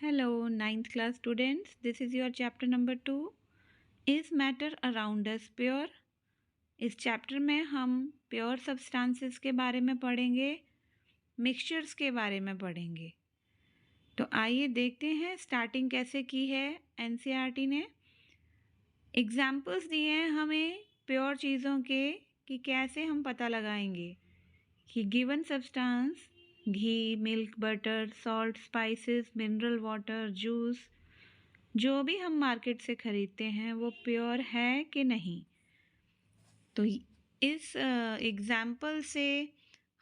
Hello, ninth class students. This is your chapter number 2. Is matter around us pure? इस chapter में हम pure substances के बारे में पढ़ेंगे, मिक्सचर्स के बारे में पढ़ेंगे। तो आइए देखते हैं स्टार्टिंग कैसे की है एनसीईआरटी ने। एग्जाम्पल्स दिए हैं हमें प्योर चीज़ों के कि कैसे हम पता लगाएंगे कि given substance ghee, milk, butter, salt, spices, mineral water, juice जो भी हम मार्केट से ख़रीदते हैं वो प्योर है कि नहीं। तो इस एग्ज़ाम्पल से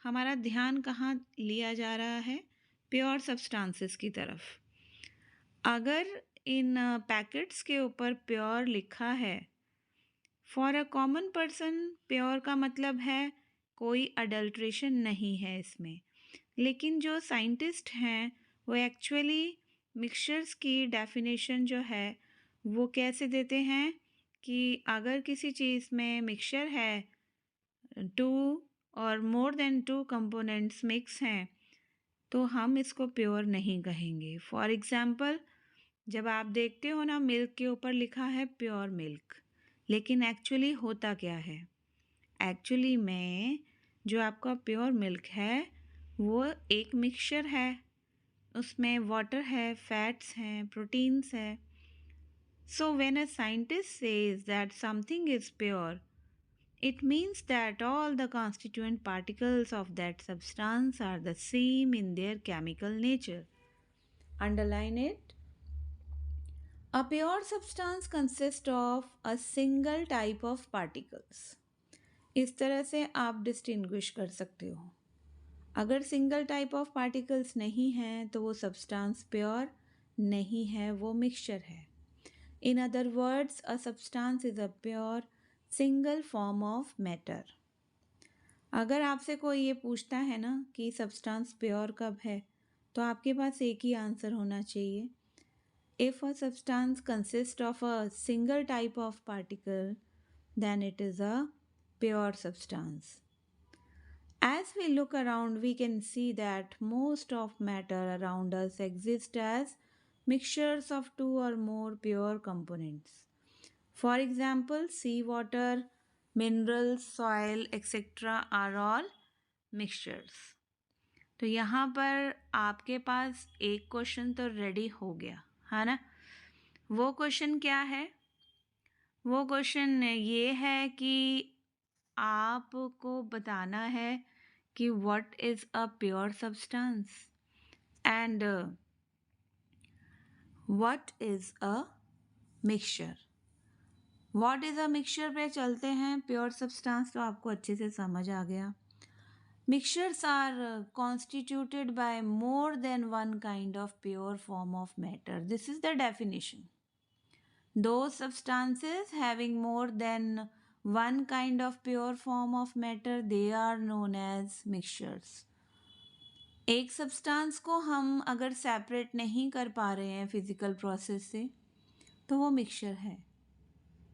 हमारा ध्यान कहाँ लिया जा रहा है? प्योर सब्सटेंसेस की तरफ। अगर इन पैकेट्स के ऊपर प्योर लिखा है, for a common person pure का मतलब है कोई अडल्ट्रेशन नहीं है इसमें। लेकिन जो साइंटिस्ट हैं वो एक्चुअली मिक्सचर्स की डेफिनेशन जो है वो कैसे देते हैं कि अगर किसी चीज़ में मिक्सचर है, टू और more than two components mix हैं, तो हम इसको प्योर नहीं कहेंगे। फॉर एग्ज़ाम्पल, जब आप देखते हो ना मिल्क के ऊपर लिखा है प्योर मिल्क, लेकिन एक्चुअली होता क्या है? एक्चुअली में जो आपका प्योर मिल्क है वो एक मिक्सचर है, उसमें वाटर है, फैट्स हैं, प्रोटीन्स है। So when a scientist says that something is pure, it means that all the constituent particles of that substance are the same in their chemical nature. Underline it. A pure substance consists of a single type of particles. इस तरह से आप distinguish कर सकते हो। अगर single type of particles नहीं हैं तो वो सब्सटेंस प्योर नहीं है, वो मिक्सचर है। In other words, a substance is a pure single form of matter. अगर आपसे कोई ये पूछता है ना कि सब्सटेंस प्योर कब है, तो आपके पास एक ही आंसर होना चाहिए। If a substance consist of a single type of particle, then it is a pure substance. As we look around, we can see that most of matter around us exists as mixtures of two or more pure components. For example, seawater, minerals, soil, etc. are all mixtures. तो यहाँ पर आपके पास एक question तो ready हो गया है ना। वो क्वेश्चन क्या है? वो क्वेश्चन ये है कि आपको बताना है कि what is a pure substance and what is a mixture. What is a mixture पे चलते हैं। प्योर सब्सटेंस तो आपको अच्छे से समझ आ गया। Mixtures are constituted by more than one kind of pure form of matter. This is the definition. Those substances having more than one kind of pure form of matter, they are known as mixtures. एक substance को हम अगर separate नहीं कर पा रहे हैं physical process से, तो वो मिक्सचर है।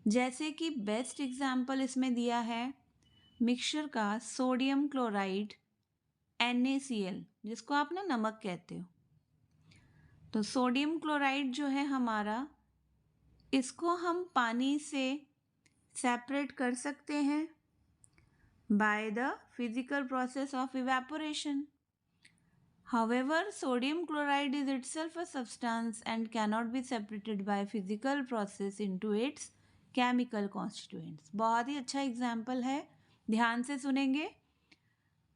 जैसे कि बेस्ट एग्जाम्पल इसमें दिया है मिक्सचर का सोडियम क्लोराइड NaCl, जिसको आप ना नमक कहते हो। तो सोडियम क्लोराइड जो है हमारा, इसको हम पानी से सेपरेट कर सकते हैं by the physical process of evaporation. However sodium chloride is itself a substance and cannot be separated by physical process into its chemical constituents. बहुत ही अच्छा एग्जाम्पल है, ध्यान से सुनेंगे।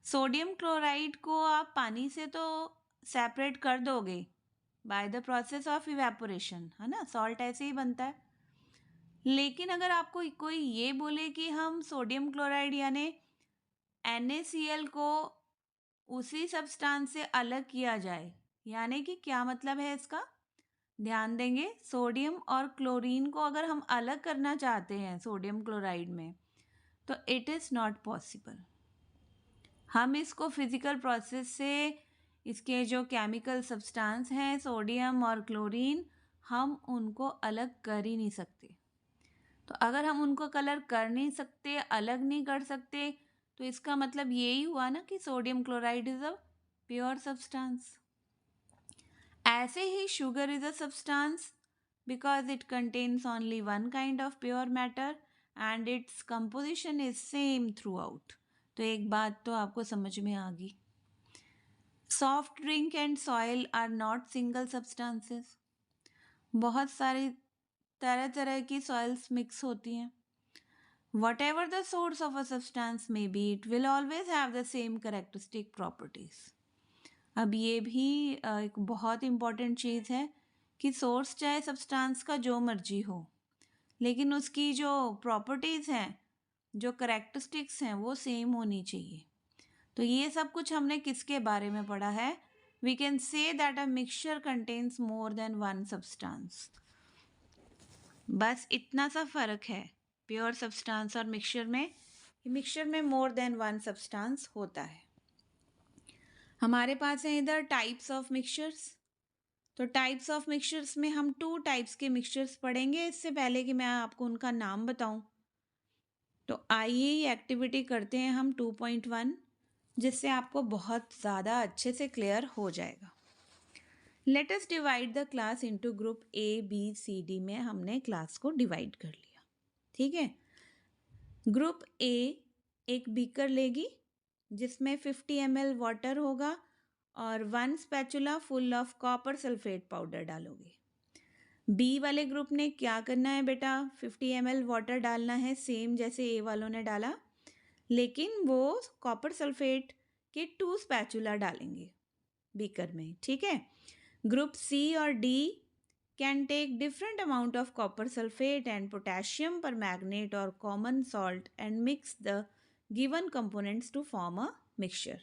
सोडियम क्लोराइड को आप पानी से तो सेपरेट कर दोगे by the process of evaporation, है ना, सॉल्ट ऐसे ही बनता है। लेकिन अगर आपको कोई ये बोले कि हम सोडियम क्लोराइड यानी NaCl को उसी सब्सटेंस से अलग किया जाए, यानी कि क्या मतलब है इसका? ध्यान देंगे, सोडियम और क्लोरीन को अगर हम अलग करना चाहते हैं सोडियम क्लोराइड में, तो इट इज़ नॉट पॉसिबल। हम इसको फिजिकल प्रोसेस से इसके जो केमिकल सब्सटेंस हैं सोडियम और क्लोरीन, हम उनको अलग कर ही नहीं सकते। तो अगर हम उनको कलर कर नहीं सकते, अलग नहीं कर सकते, तो इसका मतलब यही हुआ ना कि sodium chloride is a pure substance. ऐसे ही sugar is a substance because it contains only one kind of pure matter and its composition is same throughout. तो एक बात तो आपको समझ में आ गई. Soft drink and soil are not single substances. बहुत सारी तरह तरह की सॉइल्स मिक्स होती हैं. Whatever the source of a substance may be, it will always have the same characteristic properties. अब ये भी एक बहुत इम्पॉर्टेंट चीज़ है कि सोर्स चाहे सब्सटेंस का जो मर्जी हो, लेकिन उसकी जो प्रॉपर्टीज़ हैं, जो करेक्टरिस्टिक्स हैं, वो सेम होनी चाहिए. तो ये सब कुछ हमने किसके बारे में पढ़ा है? We can say that a mixture contains more than one substance. बस इतना सा फ़र्क है प्योर सब्सटेंस और मिक्सचर में. मिक्सचर में मोर देन वन सब्सटेंस होता है. हमारे पास है इधर टाइप्स ऑफ मिक्सचर्स. तो टाइप्स ऑफ मिक्सचर्स में हम 2 टाइप्स के मिक्सचर्स पढ़ेंगे. इससे पहले कि मैं आपको उनका नाम बताऊं, तो आइए ये एक्टिविटी करते हैं हम 2.1, जिससे आपको बहुत ज़्यादा अच्छे से क्लियर हो जाएगा. Let us divide the class into group ABCD में हमने क्लास को डिवाइड कर लिया. ठीक है. ग्रुप A एक बीकर लेगी जिसमें 50 ml वाटर होगा और 1 spatula full of copper sulphate powder डालोगे. बी वाले ग्रुप ने क्या करना है बेटा? 50 ml वाटर डालना है सेम जैसे ए वालों ने डाला, लेकिन वो कॉपर सल्फेट के 2 स्पैचुला डालेंगे बीकर में. ठीक है. ग्रुप सी और D can take different amount of copper sulfate and potassium permanganate or common salt and mix the given components to form a mixture.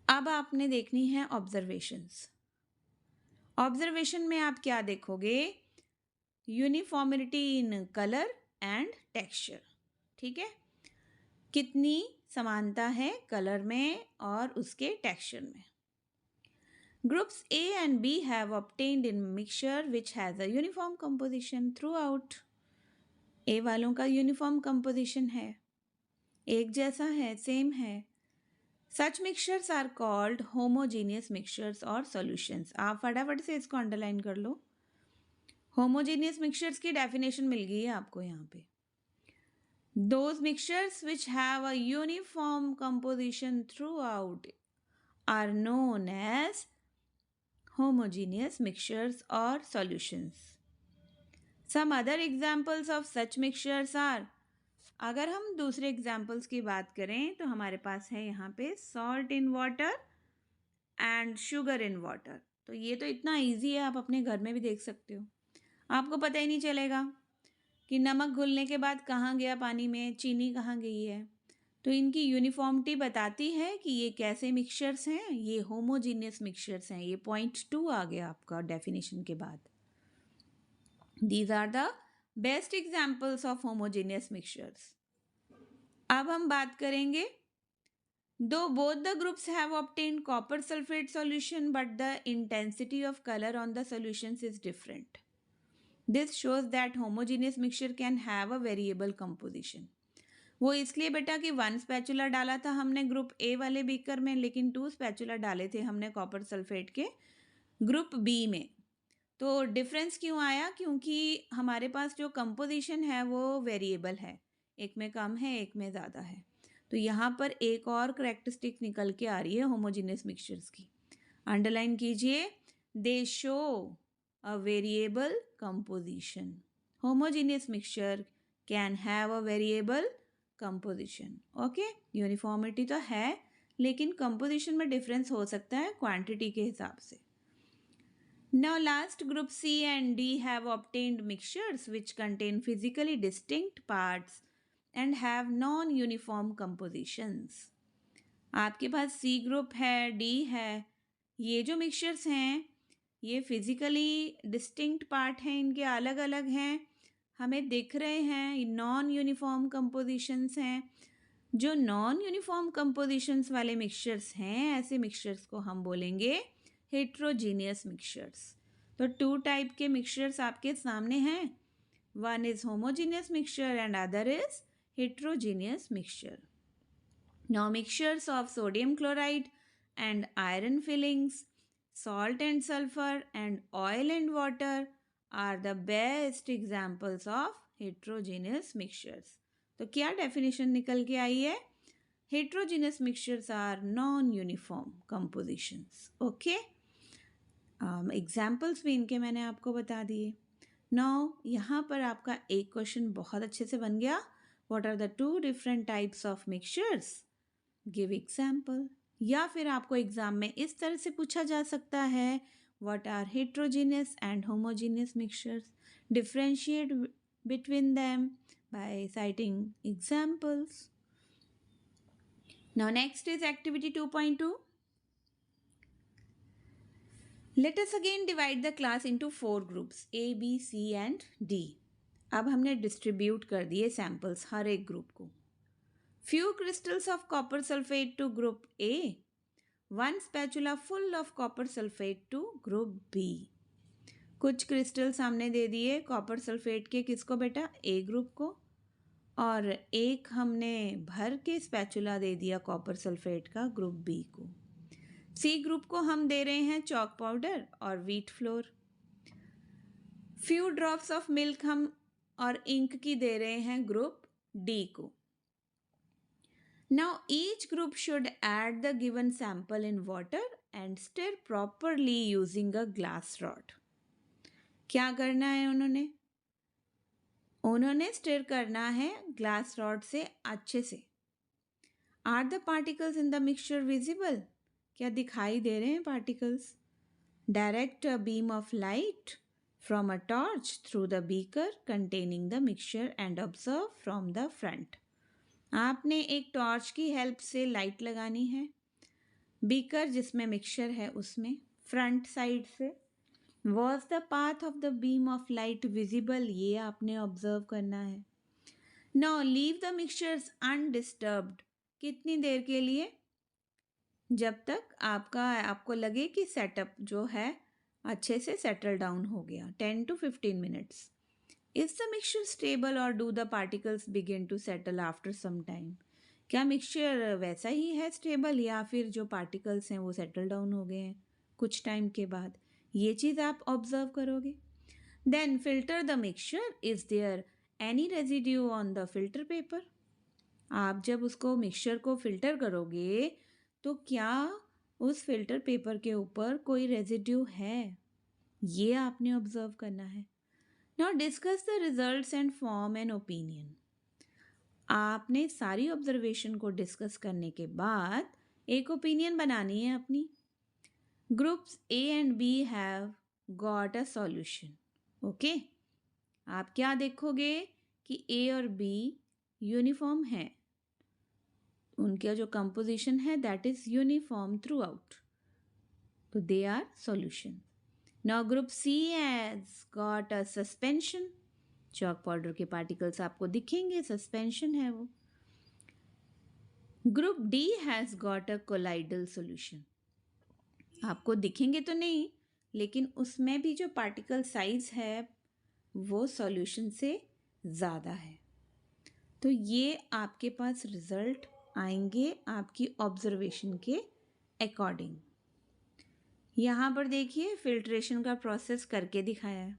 अब आपने देखनी है ऑब्जर्वेशंस. ऑब्जर्वेशन में आप क्या देखोगे? Uniformity in colour and texture. ठीक है. कितनी समानता है कलर में और उसके टेक्सचर में. Groups A and B have obtained in mixture which has a uniform composition throughout. A वालों का यूनिफॉर्म कंपोजिशन है, एक जैसा है, सेम है. Such mixtures are called homogeneous mixtures or solutions. आप फटाफट से इसको अंडरलाइन कर लो. होमोजेनियस मिक्सचर्स की डेफिनेशन मिल गई है आपको यहाँ पे. Those mixtures which have a uniform composition throughout are known as homogeneous mixtures or solutions. Some other examples of such mixtures are, अगर हम दूसरे एग्जाम्पल्स की बात करें तो हमारे पास है यहाँ पे salt in water and sugar in water. तो ये तो इतना इजी है, आप अपने घर में भी देख सकते हो. आपको पता ही नहीं चलेगा कि नमक घुलने के बाद कहाँ गया पानी में, चीनी कहाँ गई है. तो इनकी यूनिफॉर्मिटी बताती है कि ये कैसे मिक्सचर्स हैं. ये होमोजीनियस मिक्सचर्स हैं. ये पॉइंट 2 आ गया आपका डेफिनेशन के बाद. These are the best examples of homogeneous mixtures. अब हम बात करेंगे, दो both the groups have obtained copper sulphate solution but the intensity of colour on the solutions is different. This shows that homogeneous mixture can have a variable composition. वो इसलिए बेटा कि 1 spatula डाला था हमने ग्रुप ए वाले beaker में, लेकिन 2 स्पैचुला डाले थे हमने कॉपर सल्फेट के ग्रुप बी में. तो डिफरेंस क्यों आया? क्योंकि हमारे पास जो कंपोजिशन है वो वेरिएबल है, एक में कम है, एक में ज़्यादा है. तो यहाँ पर एक और करेक्टरिस्टिक निकल के आ रही है होमोजीनियस मिक्सचर्स की. अंडरलाइन कीजिए, दे show a variable composition. Homogeneous mixture can have a variable composition. Okay. Uniformity तो है, लेकिन कंपोजिशन में डिफरेंस हो सकता है क्वांटिटी के हिसाब से. Now last, group C and D have obtained mixtures which contain physically distinct parts and have non-uniform compositions. आपके पास C ग्रुप है, D है. ये जो मिक्सचर्स हैं ये फिजिकली डिस्टिंक्ट पार्ट हैं, इनके अलग अलग हैं, हमें दिख रहे हैं. नॉन यूनिफॉर्म कंपोजिशंस हैं. जो नॉन यूनिफॉर्म कंपोजिशंस वाले मिक्सचर्स हैं, ऐसे मिक्सचर्स को हम बोलेंगे हेट्रोजीनियस मिक्सचर्स. तो 2 टाइप के मिक्सचर्स आपके सामने हैं. One is homogeneous mixture and other is heterogeneous mixture. Now mixtures of sodium chloride and iron filings salt and sulfur and oil and water are the best examples of heterogeneous mixtures. तो क्या definition निकल के आई है? Heterogeneous mixtures are non-uniform compositions. Okay? Examples भी इनके मैंने आपको बता दिए. Now यहाँ पर आपका एक क्वेश्चन बहुत अच्छे से बन गया. What are the two different types of mixtures? Give example. या फिर आपको एग्जाम में इस तरह से पूछा जा सकता है, what are heterogeneous and homogeneous mixtures? Differentiate between them by citing examples. Now next is activity 2.2. Let us again divide the class into 4 groups A, B, C and D. अब हमने डिस्ट्रीब्यूट कर दिए सैम्पल्स हर एक group को. Few crystals of copper sulfate to group A, one spatula full of copper sulfate to group B. कुछ crystals हमने दे दिए copper sulphate के किसको बेटा? ए ग्रुप को, और एक हमने भर के स्पैचुला दे दिया कॉपर सल्फेट का ग्रुप बी को. सी ग्रुप को हम दे रहे हैं चॉक पाउडर और wheat flour. Few drops of milk हम और इंक की दे रहे हैं ग्रुप डी को. Now each group should add the given sample in water and stir properly using a glass rod. क्या करना है उन्होंने स्टिर करना है ग्लास रॉड से अच्छे से. Are the particles in the mixture visible? क्या दिखाई दे रहे हैं particles? Direct a beam of light from a torch through the beaker containing the mixture and observe from the front. आपने एक टॉर्च की हेल्प से लाइट लगानी है बीकर जिसमें मिक्सचर है उसमें, फ्रंट साइड से. Was the path of the beam of light visible? ये आपने ऑब्जर्व करना है. Now leave the mixtures undisturbed. कितनी देर के लिए? जब तक आपको लगे कि सेटअप जो है अच्छे से सेटल डाउन हो गया. 10 to 15 minutes. Is the mixture stable or do the particles begin to settle after some time? क्या मिक्सचर वैसा ही है स्टेबल या फिर जो पार्टिकल्स हैं वो सेटल डाउन हो गए हैं कुछ टाइम के बाद? ये चीज़ आप ऑब्जर्व करोगे. Then filter the mixture. Is there any residue on the filter paper? आप जब उसको मिक्सचर को फिल्टर करोगे तो क्या उस फिल्टर पेपर के ऊपर कोई रेजिड्यू है? ये आपने ऑब्जर्व करना है. Now discuss the results and form an opinion. आपने सारी ऑब्जर्वेशन को डिस्कस करने के बाद एक ओपिनियन बनानी है अपनी. Groups A and B have got a solution. Okay, आप क्या देखोगे कि ए और बी यूनिफॉर्म है, उनका जो कंपोजिशन है that is uniform throughout, तो they are solution. Now group C has got a suspension. Chalk powder के पार्टिकल्स आपको दिखेंगे, सस्पेंशन है वो. Group D has got a colloidal solution. आपको दिखेंगे तो नहीं, लेकिन उसमें भी जो पार्टिकल साइज है वो सॉल्यूशन से ज़्यादा है. तो ये आपके पास रिजल्ट आएंगे आपकी ऑब्जर्वेशन के अकॉर्डिंग. यहाँ पर देखिए फिल्ट्रेशन का प्रोसेस करके दिखाया है,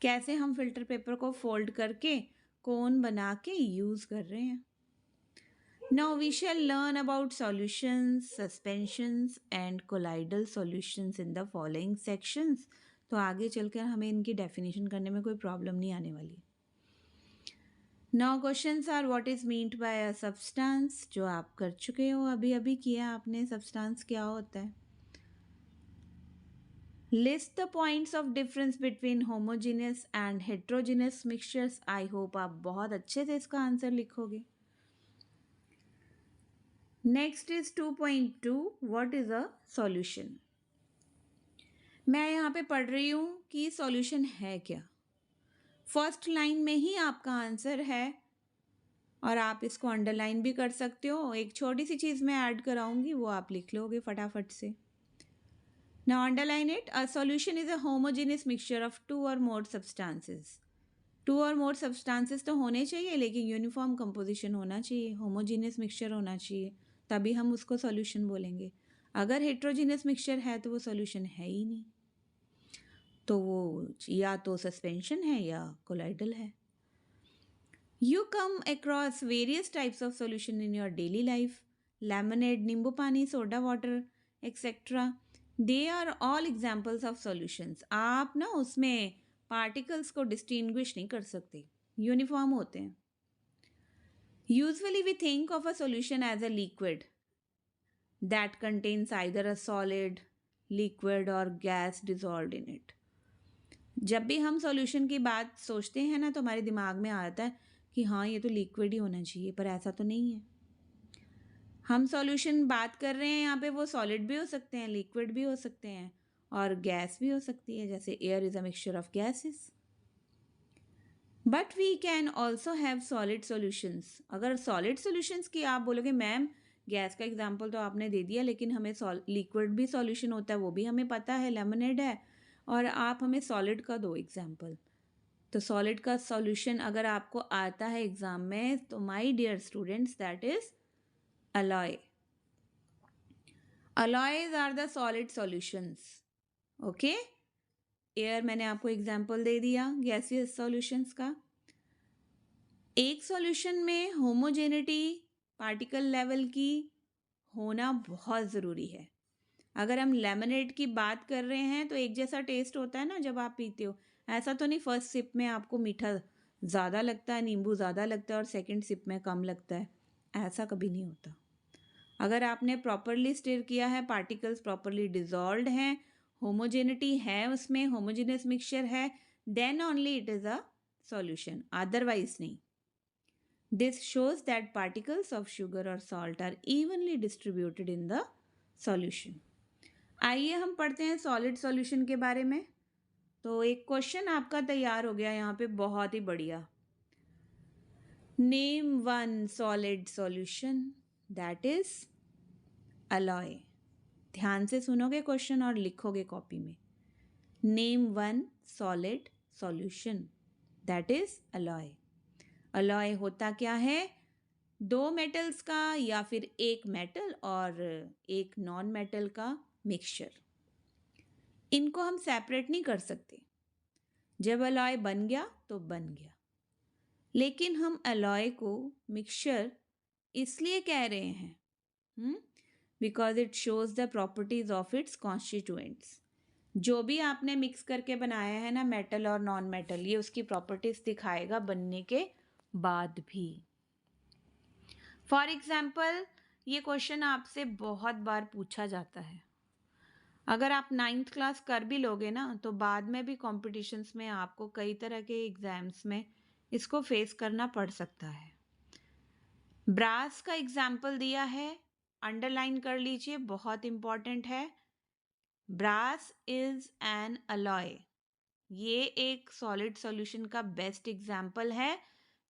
कैसे हम फिल्टर पेपर को फोल्ड करके कोन बना के यूज़ कर रहे हैं. Now we shall learn about solutions, suspensions and colloidal solutions in the following sections. तो आगे चलकर हमें इनकी डेफिनेशन करने में कोई प्रॉब्लम नहीं आने वाली. Now questions are what is meant by a substance, जो आप कर चुके हो, अभी किया आपने. सब्सटेंस क्या होता है? List the points of difference between homogeneous and heterogeneous mixtures. I hope आप बहुत अच्छे से इसका आंसर लिखोगे. Next is 2.2. What is a solution? मैं यहाँ पे पढ़ रही हूँ कि सॉल्यूशन है क्या. फर्स्ट लाइन में ही आपका आंसर है और आप इसको अंडरलाइन भी कर सकते हो. एक छोटी सी चीज़ मैं ऐड कराऊंगी, वो आप लिख लोगे फटाफट से. Now underline it. A solution is a homogeneous mixture of two or more substances. Two or more substances तो होने चाहिए, लेकिन यूनिफॉर्म कंपोजिशन होना चाहिए, होमोजीनियस मिक्सचर होना चाहिए, तभी हम उसको सॉल्यूशन बोलेंगे. अगर हेट्रोजीनियस मिक्सचर है तो वो सॉल्यूशन है ही नहीं, तो वो या तो सस्पेंशन है या कोलाइडल है। You come across various types of solution in your daily life. Lemonade, नींबू पानी, soda water, etc. They are all examples of solutions. आप ना उसमें particles को distinguish नहीं कर सकते, यूनिफॉर्म होते हैं। Usually we think of a solution as a liquid that contains either a solid, liquid or gas dissolved in it. जब भी हम सॉल्यूशन की बात सोचते हैं ना तो हमारे दिमाग में आता है कि हाँ ये तो लिक्विड ही होना चाहिए, पर ऐसा तो नहीं है। हम सॉल्यूशन बात कर रहे हैं यहाँ पे, वो सॉलिड भी हो सकते हैं, लिक्विड भी हो सकते हैं और गैस भी हो सकती है, जैसे air is a mixture of gases. But we can also have solid solutions. अगर सॉलिड सॉल्यूशंस की आप बोलोगे मैम गैस का एग्जाम्पल तो आपने दे दिया, लेकिन हमें लिक्विड भी सॉल्यूशन होता है, वो भी हमें पता है, लेमनेड है, और आप हमें सॉलिड का दो एग्जाम्पल। तो सॉलिड का सॉल्यूशन अगर आपको आता है एग्जाम में तो my dear students that is alloy. Alloys are the solid solutions. Okay, air मैंने आपको एग्जाम्पल दे दिया गैसियस सॉल्यूशंस का। एक सॉल्यूशन में होमोजेनिटी पार्टिकल लेवल की होना बहुत ज़रूरी है। अगर हम लेमनेड की बात कर रहे हैं तो एक जैसा टेस्ट होता है ना जब आप पीते हो, ऐसा तो नहीं फर्स्ट सिप में आपको मीठा ज़्यादा लगता है, नींबू ज़्यादा लगता है और सेकंड सिप में कम लगता है, ऐसा कभी नहीं होता। अगर आपने प्रॉपरली स्टिर किया है, पार्टिकल्स प्रॉपरली डिजॉल्व्ड हैं, होमोजेनिटी है उसमें, होमोजेनियस मिक्सचर है, then only it is a solution, otherwise नहीं। This shows that particles of sugar और salt are evenly distributed in the solution. आइए हम पढ़ते हैं सॉलिड सॉल्यूशन के बारे में। तो एक क्वेश्चन आपका तैयार हो गया यहाँ पे, बहुत ही बढ़िया। Name one solid solution that is alloy. ध्यान से सुनोगे क्वेश्चन और लिखोगे कॉपी में। Name one solid solution that is alloy. Alloy होता क्या है? दो मेटल्स का या फिर एक मेटल और एक नॉन मेटल का मिक्सचर। इनको हम सेपरेट नहीं कर सकते। जब अलॉय बन गया तो बन गया, लेकिन हम अलॉय को मिक्सचर इसलिए कह रहे हैं because it shows the properties of it's constituents. जो भी आपने मिक्स करके बनाया है ना, मेटल और नॉन मेटल, ये उसकी प्रॉपर्टीज दिखाएगा बनने के बाद भी। फॉर एग्जाम्पल, ये क्वेश्चन आपसे बहुत बार पूछा जाता है। अगर आप 9th क्लास कर भी लोगे ना तो बाद में भी कॉम्पिटिशन्स में आपको कई तरह के एग्ज़ाम्स में इसको फेस करना पड़ सकता है। ब्रास का एग्जाम्पल दिया है, अंडरलाइन कर लीजिए, बहुत इम्पॉर्टेंट है। Brass is an alloy. ये एक सॉलिड सॉल्यूशन का बेस्ट एग्जाम्पल है,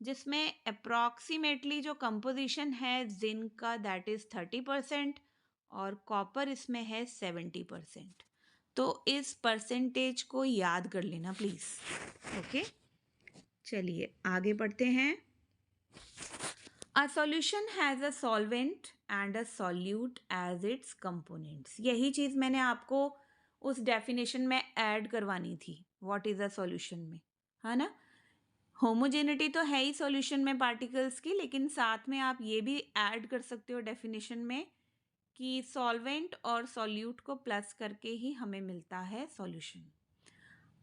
जिसमें अप्रॉक्सीमेटली जो कंपोजिशन है जिंक का दैट इज़ 30% और कॉपर इसमें है 70%। तो इस परसेंटेज को याद कर लेना प्लीज़। ओके, चलिए आगे बढ़ते हैं। A solution has a solvent and a solute as its components. यही चीज़ मैंने आपको उस डेफिनेशन में ऐड करवानी थी, व्हाट इज़ अ सॉल्यूशन में, है ना। होमोजेनिटी तो है ही सॉल्यूशन में पार्टिकल्स की, लेकिन साथ में आप ये भी ऐड कर सकते हो डेफिनेशन में कि सॉल्वेंट और सॉल्यूट को प्लस करके ही हमें मिलता है सॉल्यूशन।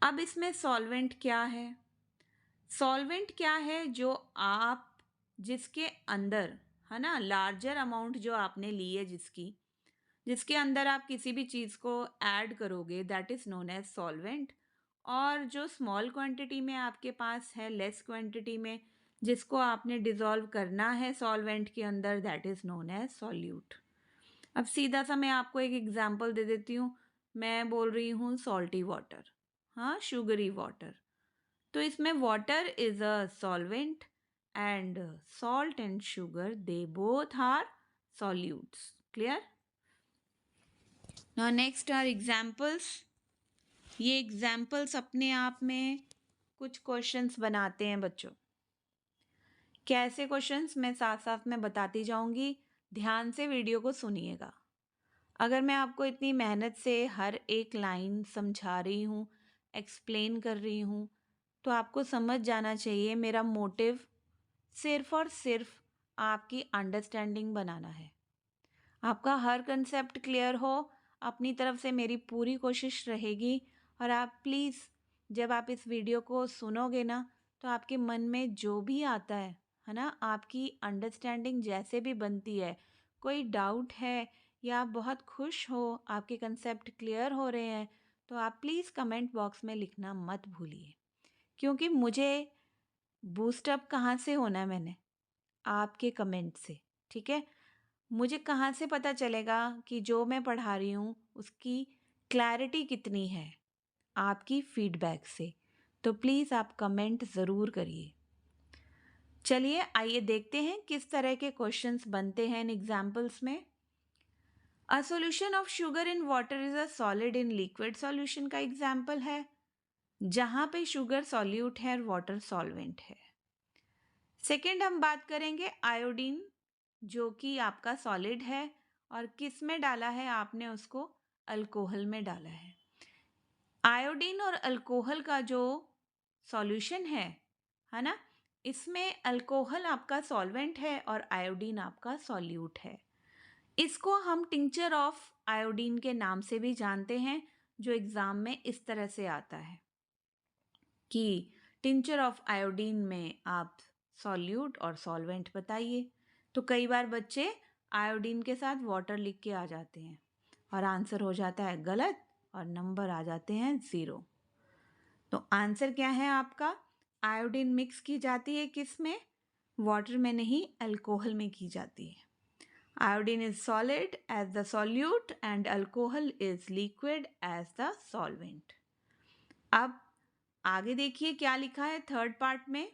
अब इसमें सॉल्वेंट क्या है? सॉल्वेंट क्या है? जो आप जिसके अंदर, है ना, लार्जर अमाउंट जो आपने ली है, जिसके अंदर आप किसी भी चीज़ को ऐड करोगे that is known as solvent, और जो स्मॉल क्वांटिटी में आपके पास है, लेस क्वांटिटी में, जिसको आपने डिज़ोल्व करना है सॉल्वेंट के अंदर, that is known as solute. अब सीधा सा मैं आपको एक एग्जांपल दे देती हूँ। मैं बोल रही हूँ सॉल्टी वाटर, हाँ, शुगरी वाटर। तो इसमें water is a solvent and salt and sugar they both are solutes. Clear? Now next are examples. ये एग्जाम्पल्स अपने आप में कुछ क्वेश्चंस बनाते हैं बच्चों। कैसे क्वेश्चंस मैं साथ साथ में बताती जाऊंगी, ध्यान से वीडियो को सुनिएगा। अगर मैं आपको इतनी मेहनत से हर एक लाइन समझा रही हूँ, एक्सप्लेन कर रही हूँ, तो आपको समझ जाना चाहिए मेरा मोटिव सिर्फ और सिर्फ आपकी अंडरस्टैंडिंग बनाना है। आपका हर कंसेप्ट क्लियर हो, अपनी तरफ से मेरी पूरी कोशिश रहेगी। और आप प्लीज़ जब आप इस वीडियो को सुनोगे ना, तो आपके मन में जो भी आता है ना, आपकी अंडरस्टैंडिंग जैसे भी बनती है, कोई डाउट है या आप बहुत खुश हो, आपके कंसेप्ट क्लियर हो रहे हैं, तो आप प्लीज़ कमेंट बॉक्स में लिखना मत भूलिए। क्योंकि मुझे बूस्टअप कहाँ से होना है, मैंने आपके कमेंट से, ठीक है? मुझे कहाँ से पता चलेगा कि जो मैं पढ़ा रही हूँ उसकी क्लैरिटी कितनी है? आपकी फीडबैक से। तो प्लीज़ आप कमेंट ज़रूर करिए। चलिए आइए देखते हैं किस तरह के क्वेश्चंस बनते हैं इन एग्जाम्पल्स में। A solution of sugar in water is a solid in liquid solution का एग्जाम्पल है, जहाँ पे शुगर सॉल्यूट है और वाटर सॉल्वेंट है। सेकेंड हम बात करेंगे आयोडीन, जो कि आपका सॉलिड है और किस में डाला है आपने उसको, अल्कोहल में डाला है। आयोडीन और अल्कोहल का जो सॉल्यूशन है ना, इसमें अल्कोहल आपका सॉल्वेंट है और आयोडीन आपका सॉल्यूट है। इसको हम टिंचर ऑफ आयोडीन के नाम से भी जानते हैं, जो एग्जाम में इस तरह से आता है कि टिंचर ऑफ आयोडीन में आप सॉल्यूट और सॉल्वेंट बताइए। तो कई बार बच्चे आयोडीन के साथ वाटर लिख के आ जाते हैं और आंसर हो जाता है गलत और नंबर आ जाते हैं 0। तो आंसर क्या है आपका, आयोडीन मिक्स की जाती है किस में, वाटर में नहीं, अल्कोहल में की जाती है। Iodine is solid as the solute and alcohol is liquid as the solvent. अब आगे देखिए क्या लिखा है थर्ड पार्ट में।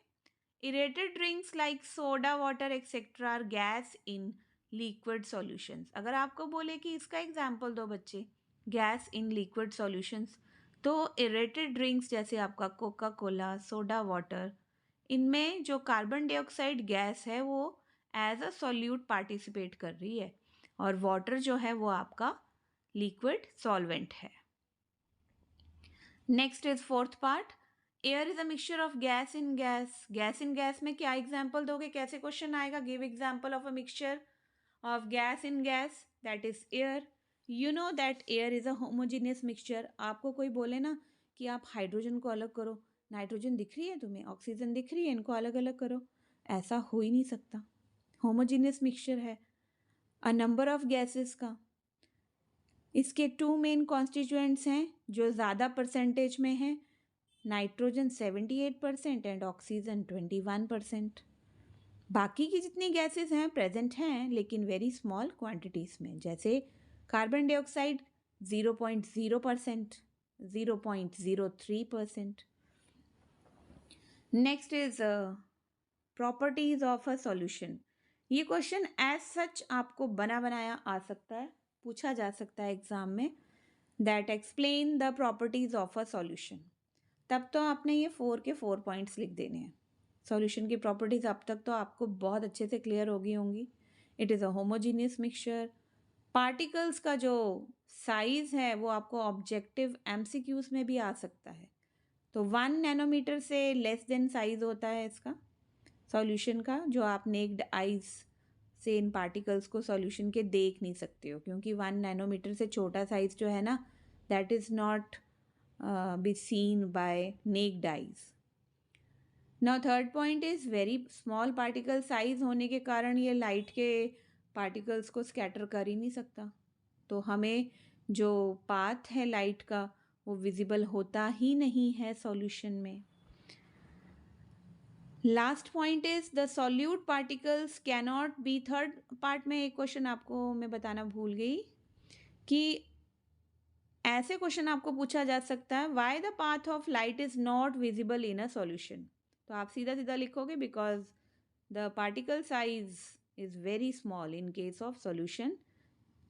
Aerated drinks like soda water etcetera are gas in liquid solutions. अगर आपको बोले कि इसका एग्जाम्पल दो बच्चे, गैस इन लिक्विड सॉल्यूशंस, तो इरेटेड ड्रिंक्स जैसे आपका कोका कोला, सोडा वाटर, इनमें जो कार्बन डाइऑक्साइड गैस है वो एज अ सॉल्यूट पार्टिसिपेट कर रही है और वाटर जो है वो आपका लिक्विड सॉल्वेंट है। Next is fourth part, air is a mixture of gas in gas. Gas in gas में क्या एग्जाम्पल दोगे, कैसे क्वेश्चन आएगा, give example of a mixture of gas in gas, that is air. You know that air is a homogeneous mixture. आपको कोई बोले ना कि आप हाइड्रोजन को अलग करो, नाइट्रोजन दिख रही है तुम्हें, ऑक्सीजन दिख रही है, इनको अलग अलग करो, ऐसा हो ही नहीं सकता। होमोजीनियस मिक्सचर है। अ नंबर ऑफ गैसेस का, इसके 2 मेन कॉन्स्टिट्यूएंट्स हैं जो ज़्यादा परसेंटेज में हैं, नाइट्रोजन 78% एंड ऑक्सीजन 21%। बाकी की जितनी गैसेस हैं प्रेजेंट हैं लेकिन वेरी स्मॉल क्वांटिटीज़ में, जैसे carbon dioxide 0.0%, 0.03%। Next is properties of a solution. ये क्वेश्चन एज सच आपको बना बनाया आ सकता है, पूछा जा सकता है एग्जाम में, that explain the properties of a solution. तब तो आपने ये 4 के 4 पॉइंट्स लिख देने हैं। सॉल्यूशन की प्रॉपर्टीज़ अब तक तो आपको बहुत अच्छे से क्लियर हो गई होंगी। It is a homogeneous mixture. Particles का जो साइज़ है वो आपको ऑब्जेक्टिव एमसीक्यूज में भी आ सकता है। तो 1 नैनोमीटर से लेस देन साइज़ होता है इसका सॉल्यूशन का, जो आप नेक्ड आइज से इन पार्टिकल्स को सॉल्यूशन के देख नहीं सकते हो, क्योंकि 1 नैनोमीटर से छोटा साइज़ जो है ना, that is not be seen by naked eyes. Now third point is very small particle size होने के कारण ये लाइट के पार्टिकल्स को स्कैटर कर ही नहीं सकता, तो हमें जो पाथ है लाइट का वो विजिबल होता ही नहीं है सॉल्यूशन में। Last point is the solute particles cannot be, third part में एक क्वेश्चन आपको मैं बताना भूल गई कि ऐसे क्वेश्चन आपको पूछा जा सकता है, why the path of light is not visible in a solution. तो आप सीधा सीधा लिखोगे because the particle size is very small in case of solution,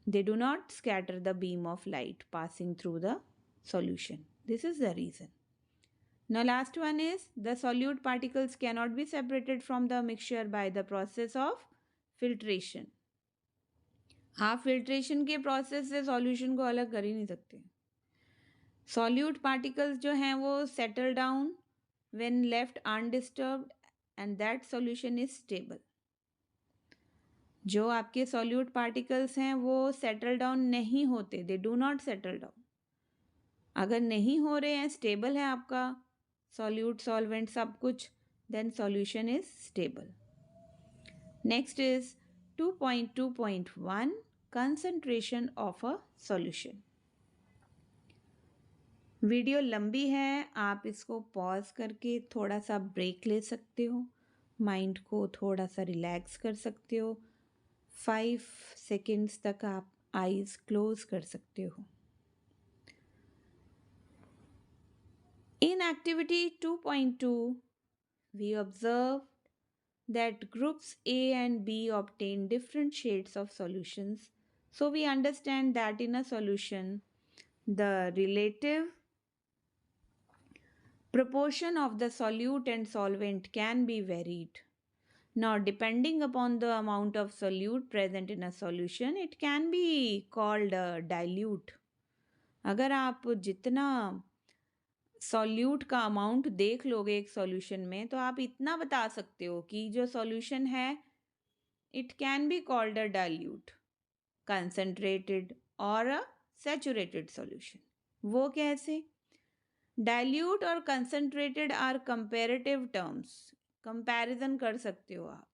they do not scatter the beam of light passing through the solution. This is the reason. Now last one is the solute particles cannot be separated from the mixture by the process of filtration. आप filtration के process से solution को अलग कर ही नहीं सकते। Solute particles जो हैं वो settle down when left undisturbed and that solution is stable. जो आपके सॉल्यूट पार्टिकल्स हैं वो सेटल डाउन नहीं होते, दे डू नॉट सेटल डाउन। अगर नहीं हो रहे हैं, स्टेबल है आपका सॉल्यूट सॉल्वेंट सब कुछ, then solution is stable. Next is 2.2.1 concentration of a solution. Video लंबी है, आप इसको पॉज करके थोड़ा सा ब्रेक ले सकते हो, माइंड को थोड़ा सा रिलैक्स कर सकते हो। 5 सेकेंड्स तक आप आईज क्लोज कर सकते हो। In activity 2.2, we observed that groups A and B obtain different shades of solutions. So we understand that in a solution, the relative proportion of the solute and solvent can be varied. Now, depending upon the amount of solute present in a solution, it can be called a dilute. अगर आप जितना solute का amount देख लोगे एक solution में, तो आप इतना बता सकते हो कि जो सॉल्यूशन है it can be called a dilute, concentrated और अ सैचुरेटेड सॉल्यूशन। वो कैसे? डाइल्यूट और concentrated are comparative terms, comparison कर सकते हो आप।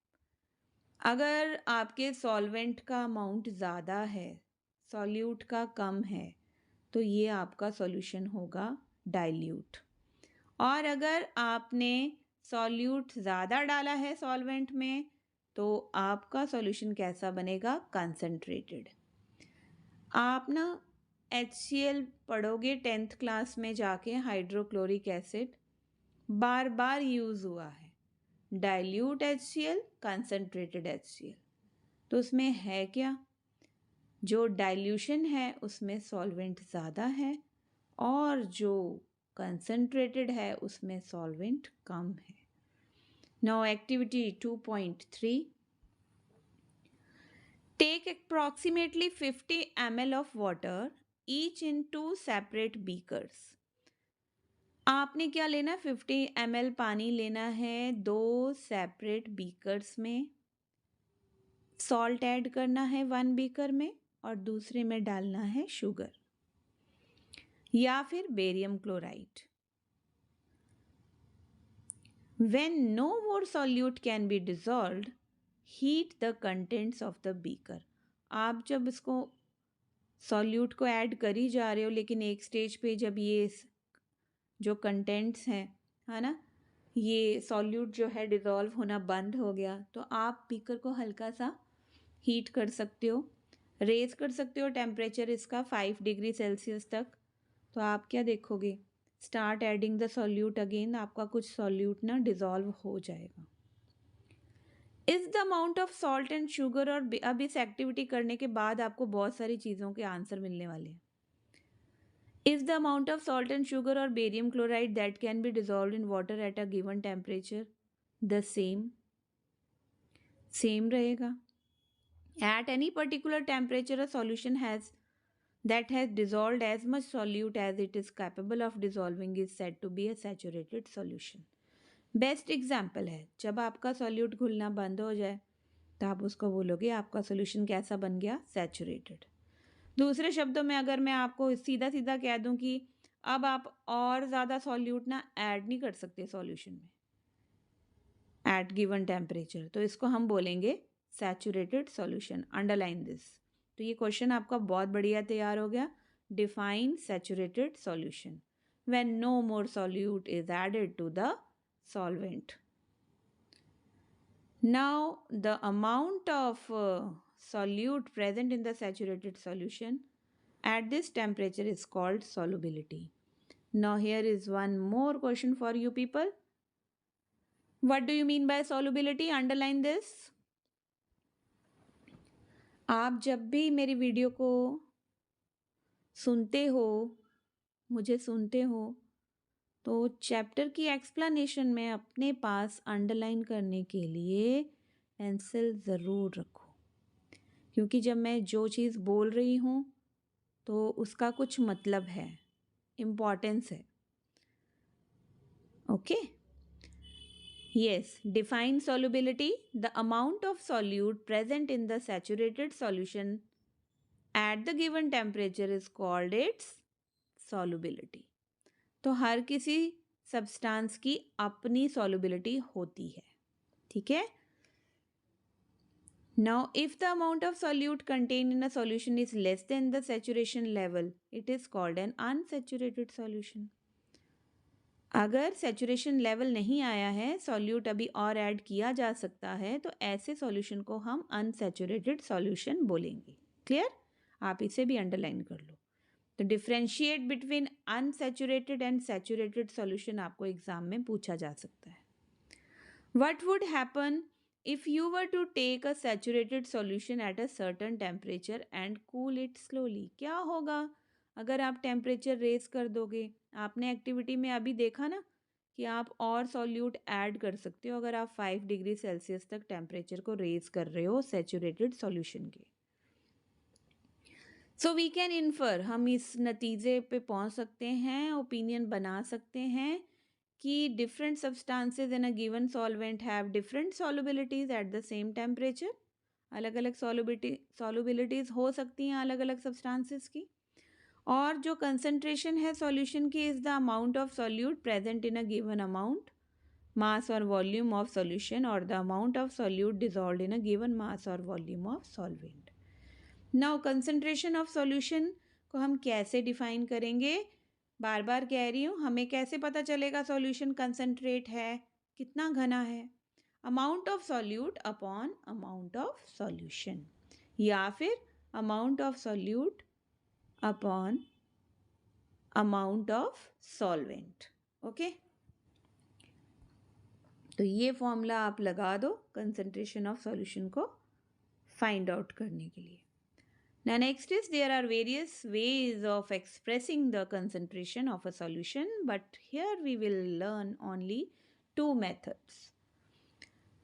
अगर आपके सॉल्वेंट का अमाउंट ज़्यादा है, सॉल्यूट का कम है, तो ये आपका सॉल्यूशन होगा डाइल्यूट। और अगर आपने सॉल्यूट ज़्यादा डाला है सॉल्वेंट में, तो आपका सॉल्यूशन कैसा बनेगा? कंसंट्रेटेड। आप ना HCl पढ़ोगे 10th क्लास में जाके, हाइड्रोक्लोरिक एसिड बार बार यूज़ हुआ है। Dilute HCl, concentrated HCl। तो उसमें है क्या? जो डाइल्यूशन है उसमें सॉल्वेंट ज़्यादा है और जो कंसंट्रेटेड है उसमें सॉल्वेंट कम है। Now activity 2.3, take approximately 50 ml of water each in 2 separate beakers. आपने क्या लेना है? 50 ml पानी लेना है 2 सेपरेट बीकर्स में। सॉल्ट ऐड करना है 1 बीकर में और दूसरे में डालना है शुगर या फिर barium chloride. When no more solute can be dissolved, heat the contents of the beaker. आप जब इसको सॉल्यूट को ऐड कर ही जा रहे हो, लेकिन एक स्टेज पे जब ये जो कंटेंट्स हैं, है ना, ये सॉल्यूट जो है डिज़ोल्व होना बंद हो गया, तो आप बीकर को हल्का सा हीट कर सकते हो, रेज कर सकते हो टेम्परेचर इसका 5 डिग्री सेल्सियस तक। तो आप क्या देखोगे? Start adding the solute again, आपका कुछ सॉल्यूट ना डिज़ोल्व हो जाएगा। Is the amount of salt and sugar, और अब इस एक्टिविटी करने के बाद आपको बहुत सारी चीज़ों के आंसर मिलने वाले हैं। Is the amount of salt and sugar और barium chloride that can be dissolve in water at a given temperature the same रहेगा। At any particular temperature a solution that has dissolved as much solute as it is capable of dissolving is said to be a saturated solution. Best example है, जब आपका solute घुलना बंद हो जाए तो आप उसको बोलोगे आपका सॉल्यूशन कैसा बन गया? सैचुरेटेड। दूसरे शब्दों में अगर मैं आपको सीधा सीधा कह दूं कि अब आप और ज़्यादा सॉल्यूट ना ऐड नहीं कर सकते सॉल्यूशन में एट गिवन टेम्परेचर, तो इसको हम बोलेंगे सैचुरेटेड सॉल्यूशन। Underline this. तो ये क्वेश्चन आपका बहुत बढ़िया तैयार हो गया। Define saturated solution when no more solute is added to the solvent. Now the amount of solute present in the saturated solution at this temperature is called solubility. Now here is one more question for you people. What do you mean by solubility? Underline this. आप जब भी मेरी video को सुनते हो, मुझे सुनते हो, तो चैप्टर की एक्सप्लेनेशन में अपने पास अंडरलाइन करने के लिए पेंसिल ज़रूर रखो, क्योंकि जब मैं जो चीज़ बोल रही हूँ तो उसका कुछ मतलब है, इम्पॉर्टेंस है। Okay, yes, define solubility, the amount of solute present in the saturated solution at the given temperature is called its solubility. तो हर किसी सब्सटेंस की अपनी solubility होती है, ठीक है। Now, if the amount of solute contained in a solution is less than the saturation level, it is called an unsaturated solution. अगर saturation level नहीं आया है, solute अभी और ऐड किया जा सकता है, तो ऐसे solution को हम unsaturated solution बोलेंगे। क्लियर? आप इसे भी अंडरलाइन कर लो। तो differentiate between unsaturated and saturated solution आपको एग्जाम में पूछा जा सकता है। What would happen if you were to take a saturated solution at a certain temperature and cool it slowly? क्या होगा अगर आप टेम्परेचर रेज कर दोगे? आपने एक्टिविटी में अभी देखा ना कि आप और सॉल्यूट ऐड कर सकते हो अगर आप 5 डिग्री सेल्सियस तक टेम्परेचर को रेज कर रहे हो सैचुरेटेड सॉल्यूशन के। सो वी कैन इन्फर, हम इस नतीजे पे पहुंच सकते हैं, ओपिनियन बना सकते हैं कि different substances in a given solvent have different solubilities at the same temperature. अलग अलग सॉल्युबिलिटीज हो सकती हैं अलग अलग सब्सटेंसेस की। और जो कंसंट्रेशन है सॉल्यूशन की is the amount of solute present in a given amount, mass और वॉल्यूम ऑफ सॉल्यूशन, और the amount of solute dissolved in a given mass और volume of solvent. Now concentration of solution को हम कैसे define करेंगे? बार बार कह रही हूँ, हमें कैसे पता चलेगा सॉल्यूशन कंसंट्रेट है, कितना घना है? Amount of solute upon amount of solution, या फिर amount of solute upon amount of solvent. Okay, तो ये फॉर्मूला आप लगा दो कंसंट्रेशन ऑफ सॉल्यूशन को फाइंड आउट करने के लिए। Now next is, there are various ways of expressing the concentration of a solution, but here we will learn only two methods.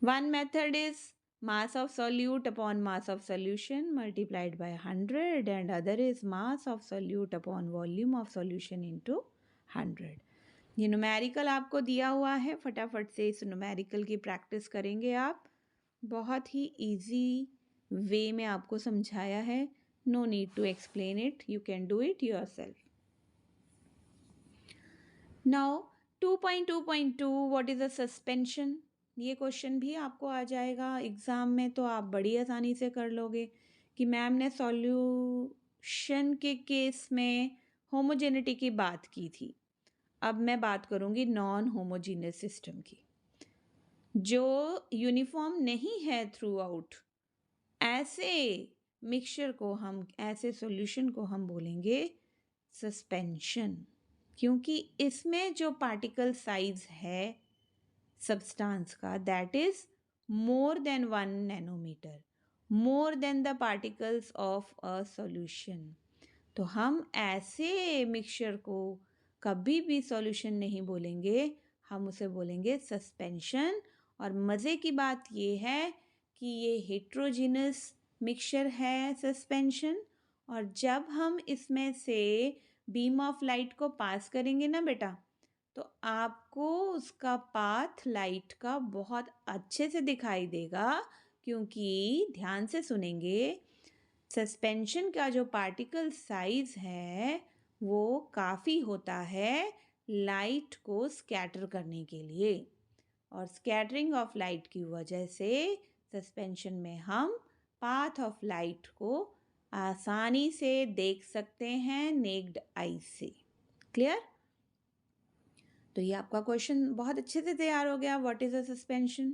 One method is mass of solute upon mass of solution multiplied by 100, and other is mass of solute upon volume of solution into 100. ये numerical आपको दिया हुआ है, फटाफट से इस numerical की practice करेंगे आप। बहुत ही इजी वे में आपको समझाया है, no need to explain it, you can do it yourself. Now 2.2.2, what is a suspension? ये क्वेश्चन भी आपको आ जाएगा एग्जाम में, तो आप बड़ी आसानी से कर लोगे कि मैम ने सॉल्यूशन के केस में होमोजेनिटी की बात की थी, अब मैं बात करूंगी नॉन होमोजीनियस सिस्टम की, जो यूनिफॉर्म नहीं है थ्रू आउट। ऐसे मिक्सचर को हम, ऐसे सॉल्यूशन को हम बोलेंगे सस्पेंशन, क्योंकि इसमें जो पार्टिकल साइज है सब्सटेंस का that is more than 1 nanometre, more than the particles of a solution. तो हम ऐसे मिक्सचर को कभी भी सॉल्यूशन नहीं बोलेंगे, हम उसे बोलेंगे सस्पेंशन। और मज़े की बात ये है कि ये हेट्रोजीनस मिक्सचर है सस्पेंशन, और जब हम इसमें से बीम ऑफ लाइट को पास करेंगे ना बेटा, तो आपको उसका पाथ लाइट का बहुत अच्छे से दिखाई देगा, क्योंकि ध्यान से सुनेंगे, सस्पेंशन का जो पार्टिकल साइज है वो काफ़ी होता है लाइट को स्कैटर करने के लिए, और स्कैटरिंग ऑफ लाइट की वजह से सस्पेंशन में हम पाथ ऑफ लाइट को आसानी से देख सकते हैं नेक्ड आई से। क्लियर? तो ये आपका क्वेश्चन बहुत अच्छे से तैयार हो गया, what is a suspension.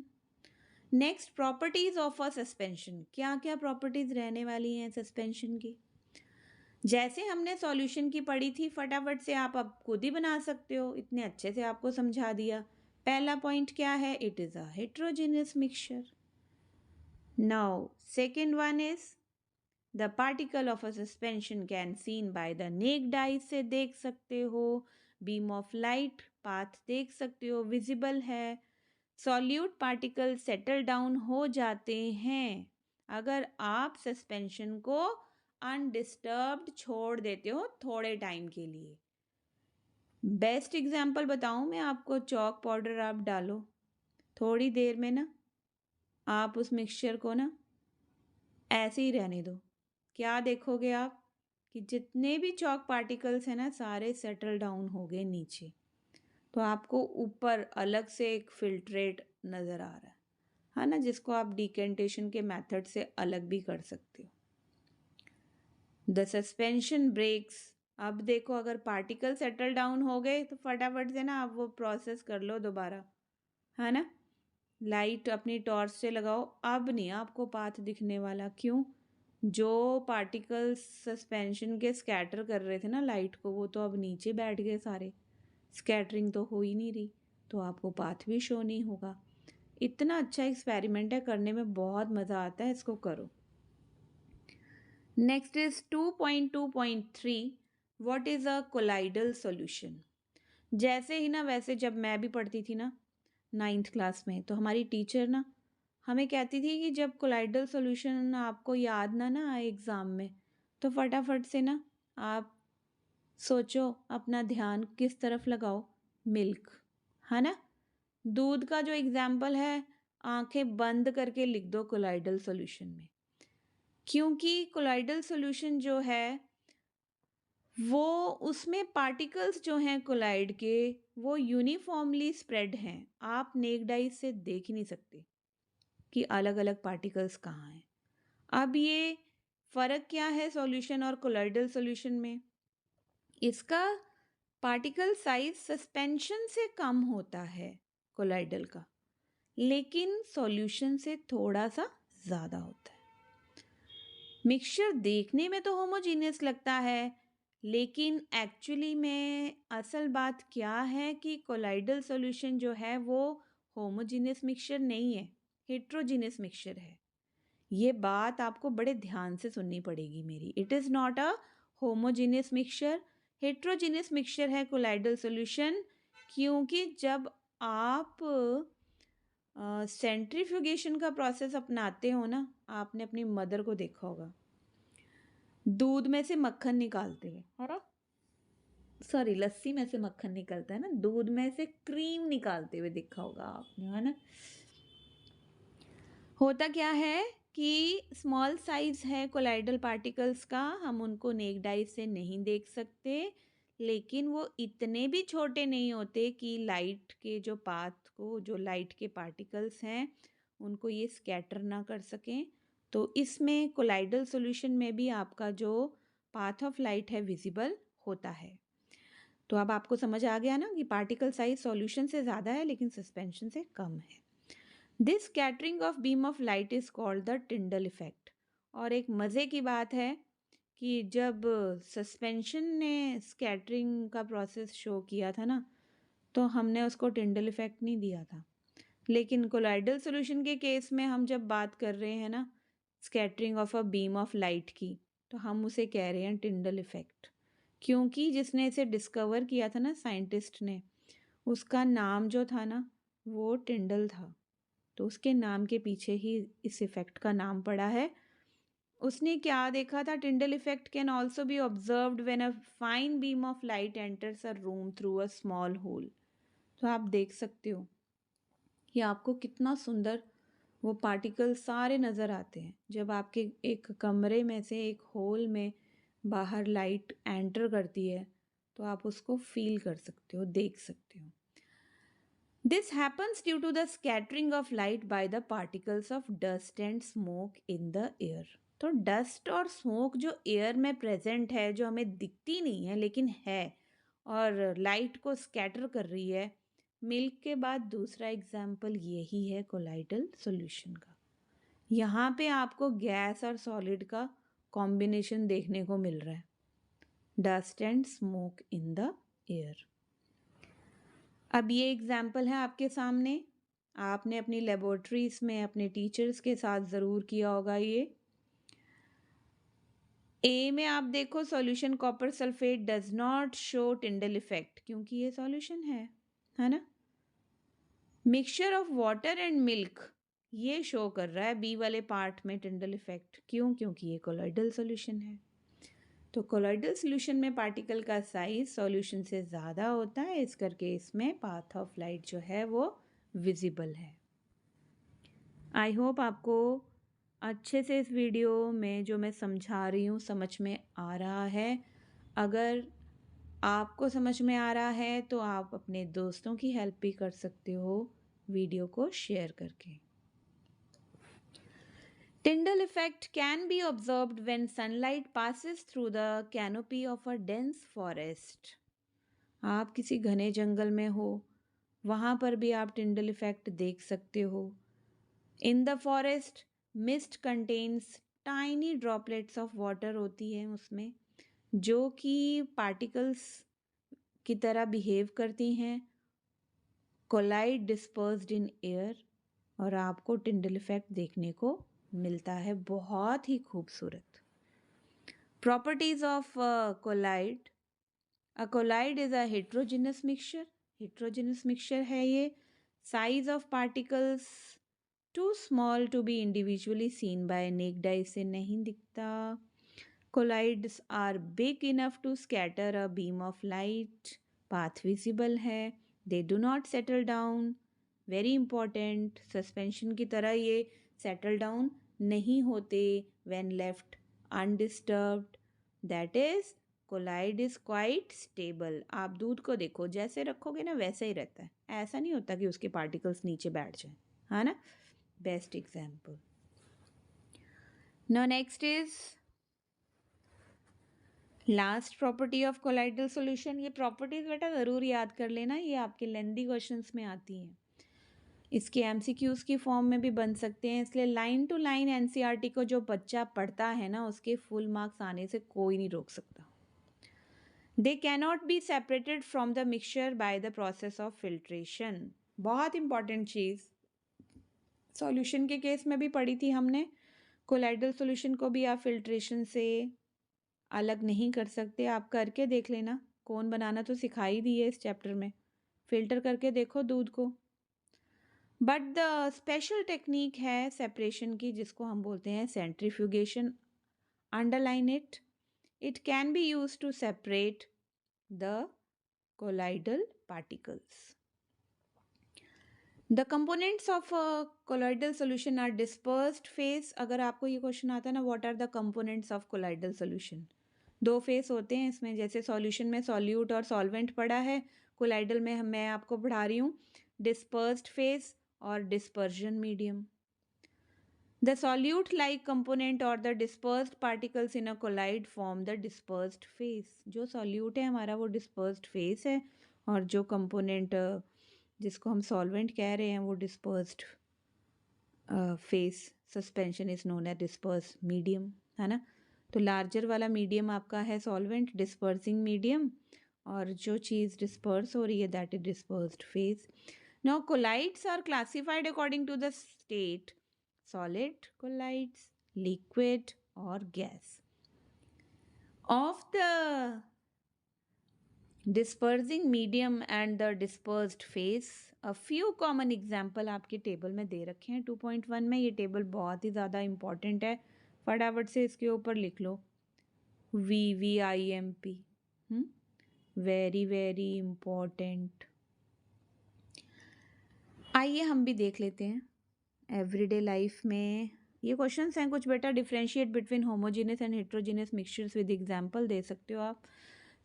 Next, properties of a suspension, क्या क्या प्रॉपर्टीज रहने वाली हैं सस्पेंशन की। जैसे हमने सॉल्यूशन की पढ़ी थी, फटाफट से आप अब खुद ही बना सकते हो, इतने अच्छे से आपको समझा दिया। पहला पॉइंट क्या है? It is a heterogeneous mixture. Now second one is the particle of a suspension can seen by the necked eye, से देख सकते हो, बीम ऑफ लाइट पाथ देख सकते हो, विजिबल है। सॉल्यूट पार्टिकल सेटल डाउन हो जाते हैं अगर आप सस्पेंशन को अनडिस्टर्ब्ड छोड़ देते हो थोड़े टाइम के लिए। बेस्ट एग्जाम्पल बताऊं मैं आपको, चॉक पाउडर आप डालो, थोड़ी देर में ना आप उस मिक्सचर को ना ऐसे ही रहने दो, क्या देखोगे आप कि जितने भी चॉक पार्टिकल्स हैं ना सारे सेटल डाउन हो गए नीचे। तो आपको ऊपर अलग से एक फिल्ट्रेट नज़र आ रहा है ना, जिसको आप डिकेंटेशन के मेथड से अलग भी कर सकते हो। The suspension breaks. अब देखो अगर पार्टिकल सेटल डाउन हो गए तो फटाफट से ना आप वो प्रोसेस कर लो दोबारा, है ना। लाइट अपनी टॉर्च से लगाओ, अब नहीं आपको पाथ दिखने वाला। क्यों? जो पार्टिकल्स सस्पेंशन के स्कैटर कर रहे थे ना लाइट को, वो तो अब नीचे बैठ गए सारे, स्कैटरिंग तो हो ही नहीं रही, तो आपको पाथ भी शो नहीं होगा। इतना अच्छा एक्सपेरिमेंट है, करने में बहुत मज़ा आता है, इसको करो। Next is 2.2.3 what is a colloidal solution. जैसे ही ना, वैसे जब मैं भी पढ़ती थी ना 9th क्लास में, तो हमारी टीचर ना हमें कहती थी कि जब कोलाइडल सॉल्यूशन आपको याद ना आए एग्ज़ाम में, तो फटाफट से ना आप सोचो, अपना ध्यान किस तरफ लगाओ, मिल्क, है ना। दूध का जो एग्जाम्पल है, आंखें बंद करके लिख दो कोलाइडल सॉल्यूशन में, क्योंकि कोलाइडल सॉल्यूशन जो है वो, उसमें पार्टिकल्स जो हैं कोलाइड के, वो यूनिफॉर्मली स्प्रेड हैं। आप नेक्ड आई से देख ही नहीं सकते कि अलग अलग पार्टिकल्स कहाँ हैं। अब ये फ़र्क क्या है सॉल्यूशन और कोलाइडल सॉल्यूशन में? इसका पार्टिकल साइज सस्पेंशन से कम होता है कोलाइडल का, लेकिन सॉल्यूशन से थोड़ा सा ज़्यादा होता है। मिक्सचर देखने में तो होमोजीनियस लगता है, लेकिन एक्चुअली में असल बात क्या है कि कोलाइडल सॉल्यूशन जो है वो होमोजीनियस मिक्सचर नहीं है, हेट्रोजीनियस मिक्सचर है। ये बात आपको बड़े ध्यान से सुननी पड़ेगी मेरी। It is not a homogeneous mixture, heterogeneous mixture है कोलाइडल सॉल्यूशन। क्योंकि जब आप सेंट्रीफ्यूगेशन का प्रोसेस अपनाते हो ना, आपने अपनी मदर को देखा होगा दूध में से मक्खन निकालते हुए, है ना, सॉरी लस्सी में से मक्खन निकलता है ना, दूध में से क्रीम निकालते हुए देखा होगा आपने, है ना। होता क्या है कि स्मॉल साइज है कोलाइडल पार्टिकल्स का, हम उनको नेक्ड आई से नहीं देख सकते, लेकिन वो इतने भी छोटे नहीं होते कि लाइट के जो पाथ को, जो लाइट के पार्टिकल्स हैं उनको ये स्कैटर ना कर सकें। तो इसमें कोलाइडल सॉल्यूशन में भी आपका जो पाथ ऑफ लाइट है विजिबल होता है। तो अब आपको समझ आ गया ना कि पार्टिकल साइज सॉल्यूशन से ज़्यादा है लेकिन सस्पेंशन से कम है। This scattering of beam of light is called the Tyndall effect. और एक मज़े की बात है कि जब सस्पेंशन ने स्कैटरिंग का प्रोसेस शो किया था ना, तो हमने उसको टिंडल इफेक्ट नहीं दिया था, लेकिन कोलाइडल सॉल्यूशन के केस में हम जब बात कर रहे हैं ना scattering of a beam of light की, तो हम उसे कह रहे हैं टिंडल इफेक्ट, क्योंकि जिसने इसे डिस्कवर किया था ना साइंटिस्ट ने, उसका नाम जो था ना वो टिंडल था, तो उसके नाम के पीछे ही इस इफ़ेक्ट का नाम पड़ा है। उसने क्या देखा था? Tyndall effect can also be observed when a fine beam of light enters a room through a small hole. तो आप देख सकते हो कि आपको कितना सुंदर वो पार्टिकल सारे नज़र आते हैं जब आपके एक कमरे में से एक होल में बाहर लाइट एंटर करती है, तो आप उसको फील कर सकते हो, देख सकते हो। This happens due to the scattering of light by the particles of dust and smoke in the air. तो डस्ट और स्मोक जो एयर में प्रेजेंट है, जो हमें दिखती नहीं है लेकिन है और लाइट को स्कैटर कर रही है, मिल्क के बाद दूसरा एग्जाम्पल यही है कोलाइडल सॉल्यूशन का। यहाँ पे आपको गैस और सॉलिड का कॉम्बिनेशन देखने को मिल रहा है, dust and smoke in the air. अब ये एग्जाम्पल है आपके सामने, आपने अपनी लेबोरेटरीज में अपने टीचर्स के साथ ज़रूर किया होगा। ये ए में आप देखो solution copper sulphate does not show Tyndall effect, क्योंकि ये सॉल्यूशन है ना। Mixture of water and milk ये शो कर रहा है बी वाले पार्ट में टिंडल इफेक्ट। क्यों? क्योंकि ये कोलॉइडल सॉल्यूशन है। तो कोलॉइडल सॉल्यूशन में पार्टिकल का साइज सॉल्यूशन से ज़्यादा होता है, इस करके इसमें पाथ ऑफ लाइट जो है वो विजिबल है। आई होप आपको अच्छे से इस वीडियो में जो मैं समझा रही हूँ समझ में आ रहा है। अगर आपको समझ में आ रहा है तो आप अपने दोस्तों की हेल्प भी कर सकते हो वीडियो को शेयर करके। Tyndall effect can be observed when sunlight passes through the canopy of a dense forest. आप किसी घने जंगल में हो, वहाँ पर भी आप टिंडल इफेक्ट देख सकते हो। In the forest mist contains tiny droplets of water होती है उसमें, जो कि पार्टिकल्स की तरह बिहेव करती हैं, कोलाइड डिस्पर्स्ड इन एयर, और आपको टिंडल इफेक्ट देखने को मिलता है। बहुत ही खूबसूरत properties of colloid. A colloid is a heterogeneous mixture. Heterogeneous mixture है ये। Size of particles too small to be individually seen by naked eye से नहीं दिखता। Colloids are big enough to scatter a beam of light. Path visible है। They do not settle down. Very important, suspension की तरह ये settle down नहीं होते when left undisturbed. That is colloid is quite stable. आप दूध को देखो, जैसे रखोगे ना वैसे ही रहता है, ऐसा नहीं होता कि उसके पार्टिकल्स नीचे बैठ जाए, है ना। Best example. Now next is last property of colloidal solution. ये प्रॉपर्टीज बेटा ज़रूर याद कर लेना, ये आपके लेंदी क्वेश्चंस में आती हैं। इसके एमसीक्यूज की फॉर्म में भी बन सकते हैं, इसलिए लाइन टू लाइन एनसीईआरटी को जो बच्चा पढ़ता है ना, उसके फुल मार्क्स आने से कोई नहीं रोक सकता। They cannot be separated from the mixture by the process of filtration. बहुत इंपॉर्टेंट चीज़, सॉल्यूशन के केस में भी पढ़ी थी हमने। कोलाइडल सॉल्यूशन को भी आप फिल्ट्रेशन से अलग नहीं कर सकते। आप करके देख लेना, कोन बनाना तो सिखाई दी है इस चैप्टर में, फिल्टर करके देखो दूध को। बट द स्पेशल टेक्निक है सेपरेशन की, जिसको हम बोलते हैं centrifugation. Underline it. It can be use to separate the colloidal particles. The components of colloidal solution are dispersed phase. अगर आपको ये क्वेश्चन आता है ना, what are the components of colloidal solution, दो फेस होते हैं इसमें। जैसे सॉल्यूशन में सॉल्यूट और सॉल्वेंट पड़ा है, कोलाइडल में मैं आपको पढ़ा रही हूँ डिस्पर्स्ड फेस और dispersion medium. The solute like component और the dispersed particles in a colloid form the dispersed phase. जो सॉल्यूट है हमारा वो डिस्पर्स्ड फेस है, और जो कंपोनेंट जिसको हम सॉल्वेंट कह रहे हैं वो dispersed phase suspension is known as disperse medium, है ना। तो लार्जर वाला मीडियम आपका है सॉल्वेंट डिस्पर्सिंग मीडियम, और जो चीज़ डिस्पर्स हो रही है that is dispersed phase. Now colloids are classified according to the state, solid colloids, liquid और gas. Of the dispersing medium and the dispersed phase, a few common example आपके table में दे रखे हैं 2.1 में। ये टेबल बहुत ही ज़्यादा इम्पॉर्टेंट है, फटाफट से इसके ऊपर लिख लो। VVIMP, very very important. आइए हम भी देख लेते हैं एवरीडे लाइफ में। ये क्वेश्चंस हैं कुछ बेटा, differentiate between homogeneous and heterogeneous mixtures with example दे सकते हो आप।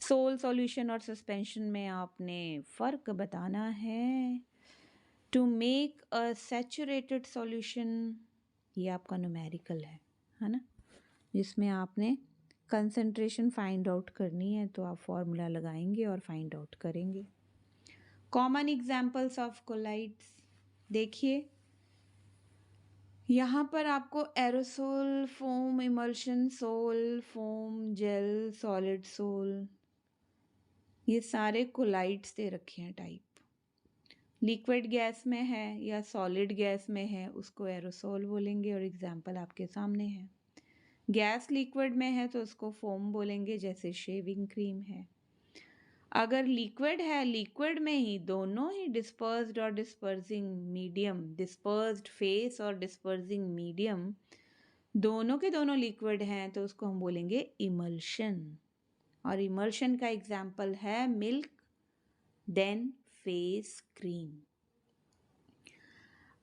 सोल सॉल्यूशन और सस्पेंशन में आपने फ़र्क बताना है। To make a saturated solution, ये आपका न्यूमेरिकल है ना, जिसमें आपने कंसंट्रेशन फाइंड आउट करनी है, तो आप फॉर्मूला लगाएंगे और फाइंड आउट करेंगे। कॉमन एग्जांपल्स ऑफ कोलाइड्स देखिए, यहाँ पर आपको aerosol, foam, emulsion, sol, foam, gel, solid sol, ये सारे कोलाइड्स दे रखे हैं टाइप। लिक्विड गैस में है या सॉलिड गैस में है उसको एरोसोल बोलेंगे, और एग्जाम्पल आपके सामने है। गैस लिक्विड में है तो उसको फोम बोलेंगे, जैसे शेविंग क्रीम है। अगर लिक्विड है, लिक्विड में ही दोनों ही डिस्पर्स्ड और डिस्पर्सिंग मीडियम, डिस्पर्स्ड फेस और डिस्पर्सिंग मीडियम दोनों के दोनों लिक्विड हैं, तो उसको हम बोलेंगे इमल्शन। और इमल्शन का एग्जाम्पल है मिल्क, देन फेस क्रीम।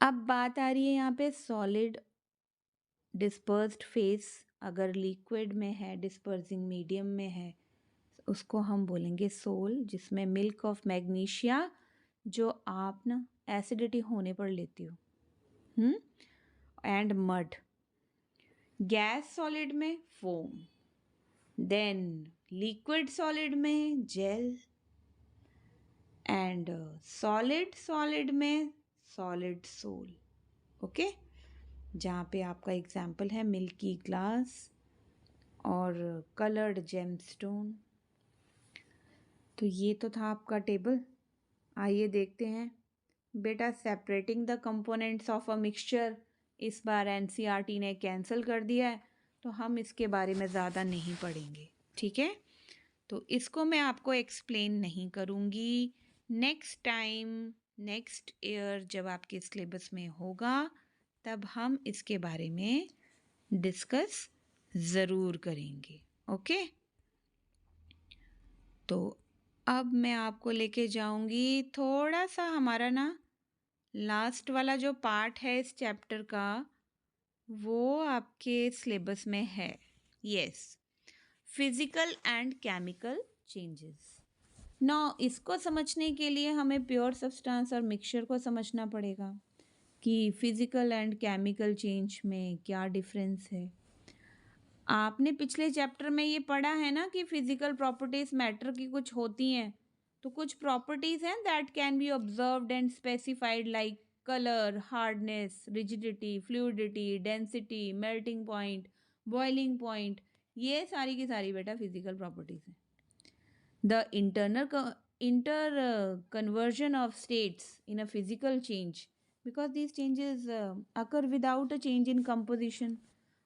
अब बात आ रही है यहाँ पे सॉलिड डिस्पर्स्ड फेस, अगर लिक्विड में है, डिस्पर्सिंग मीडियम में है, उसको हम बोलेंगे सोल, जिसमें मिल्क ऑफ मैग्नीशिया जो आप ना एसिडिटी होने पर लेती हो, एंड मड। गैस सॉलिड में फोम, देन लिक्विड सॉलिड में जेल, एंड सॉलिड में सॉलिड सोल। ओके, जहाँ पे आपका एग्जाम्पल है मिल्की ग्लास और कलर्ड जेमस्टोन। तो ये तो था आपका टेबल। आइए देखते हैं बेटा, separating the components of a mixture इस बार एनसीईआरटी ने कैंसिल कर दिया है, तो हम इसके बारे में ज़्यादा नहीं पढ़ेंगे, ठीक है। तो इसको मैं आपको एक्सप्लेन नहीं करूँगी। नेक्स्ट टाइम, नेक्स्ट ईयर जब आपके सिलेबस में होगा, तब हम इसके बारे में डिस्कस ज़रूर करेंगे। ओके, तो अब मैं आपको लेके जाऊंगी थोड़ा सा हमारा ना लास्ट वाला जो पार्ट है इस चैप्टर का, वो आपके सिलेबस में है। Yes, physical and chemical changes. Now, इसको समझने के लिए हमें प्योर सब्सटेंस और मिक्सचर को समझना पड़ेगा कि फिजिकल एंड केमिकल चेंज में क्या डिफरेंस है। आपने पिछले चैप्टर में ये पढ़ा है ना कि फिजिकल प्रॉपर्टीज मैटर की कुछ होती हैं, तो कुछ प्रॉपर्टीज हैं that can B observed and specified like colour, hardness, rigidity, fluidity, density, melting point, boiling point. ये सारी की सारी बेटा फिजिकल प्रॉपर्टीज हैं। The conversion of states in a physical change, because these changes occur without a change in composition,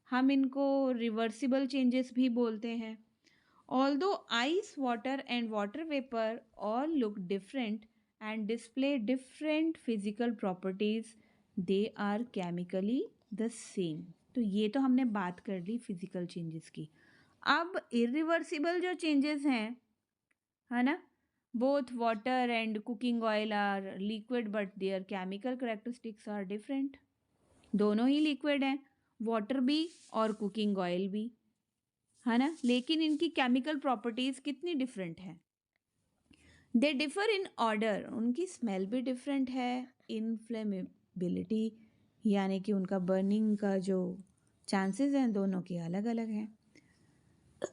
हम इनको reversible changes भी बोलते हैं। Although ice, water and water vapour all look different and display different physical properties, they are chemically the same. तो ये तो हमने बात कर ली फिजिकल चेंजेस की। अब इरिवर्सिबल जो चेंजेस हैं, है ना, both water and cooking oil are liquid but their chemical characteristics are different. दोनों ही लिक्विड हैं, वाटर भी और कुकिंग ऑयल भी, है ना, लेकिन इनकी केमिकल प्रॉपर्टीज कितनी डिफरेंट है। दे डिफर इन ऑर्डर, उनकी स्मेल भी डिफरेंट है, इनफ्लेमेबिलिटी यानी कि उनका बर्निंग का जो चांसेस हैं दोनों के अलग अलग हैं।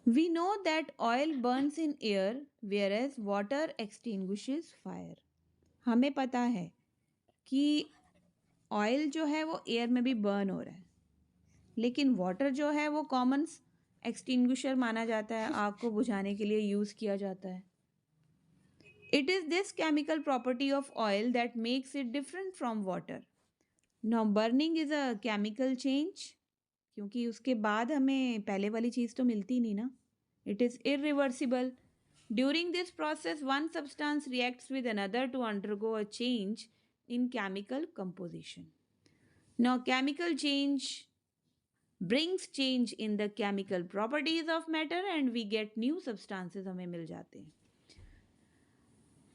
We know that oil burns in air whereas water extinguishes fire. हमें पता है कि ऑयल जो है वो एयर में भी बर्न हो रहा है, लेकिन वाटर जो है वो कॉमन एक्सटिंग्विशर माना जाता है, आग को बुझाने के लिए यूज़ किया जाता है। It is this chemical property of oil that makes it different from water. Now burning is a chemical change, क्योंकि उसके बाद हमें पहले वाली चीज़ तो मिलती नहीं ना। It is irreversible. During this process, one substance reacts with another to undergo a change in chemical composition. Now, chemical change brings change in the chemical properties of matter and we get new substances हमें मिल जाते हैं।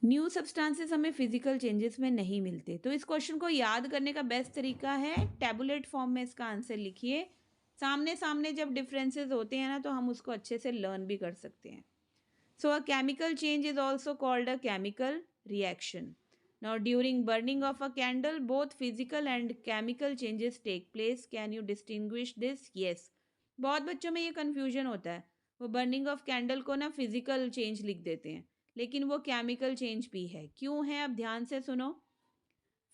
New substances हमें physical changes में नहीं मिलते। तो इस question को याद करने का बेस्ट तरीका है टैबुलेट फॉर्म में इसका आंसर लिखिए। सामने सामने जब डिफरेंसेस होते हैं ना, तो हम उसको अच्छे से लर्न भी कर सकते हैं। So a chemical change is also called a chemical reaction. Now during burning of a candle, both physical and chemical changes take place. Can you distinguish this? Yes. बहुत बच्चों में ये confusion होता है, वो burning of candle को ना physical change लिख देते हैं, लेकिन वो chemical change भी है। क्यों है, अब ध्यान से सुनो।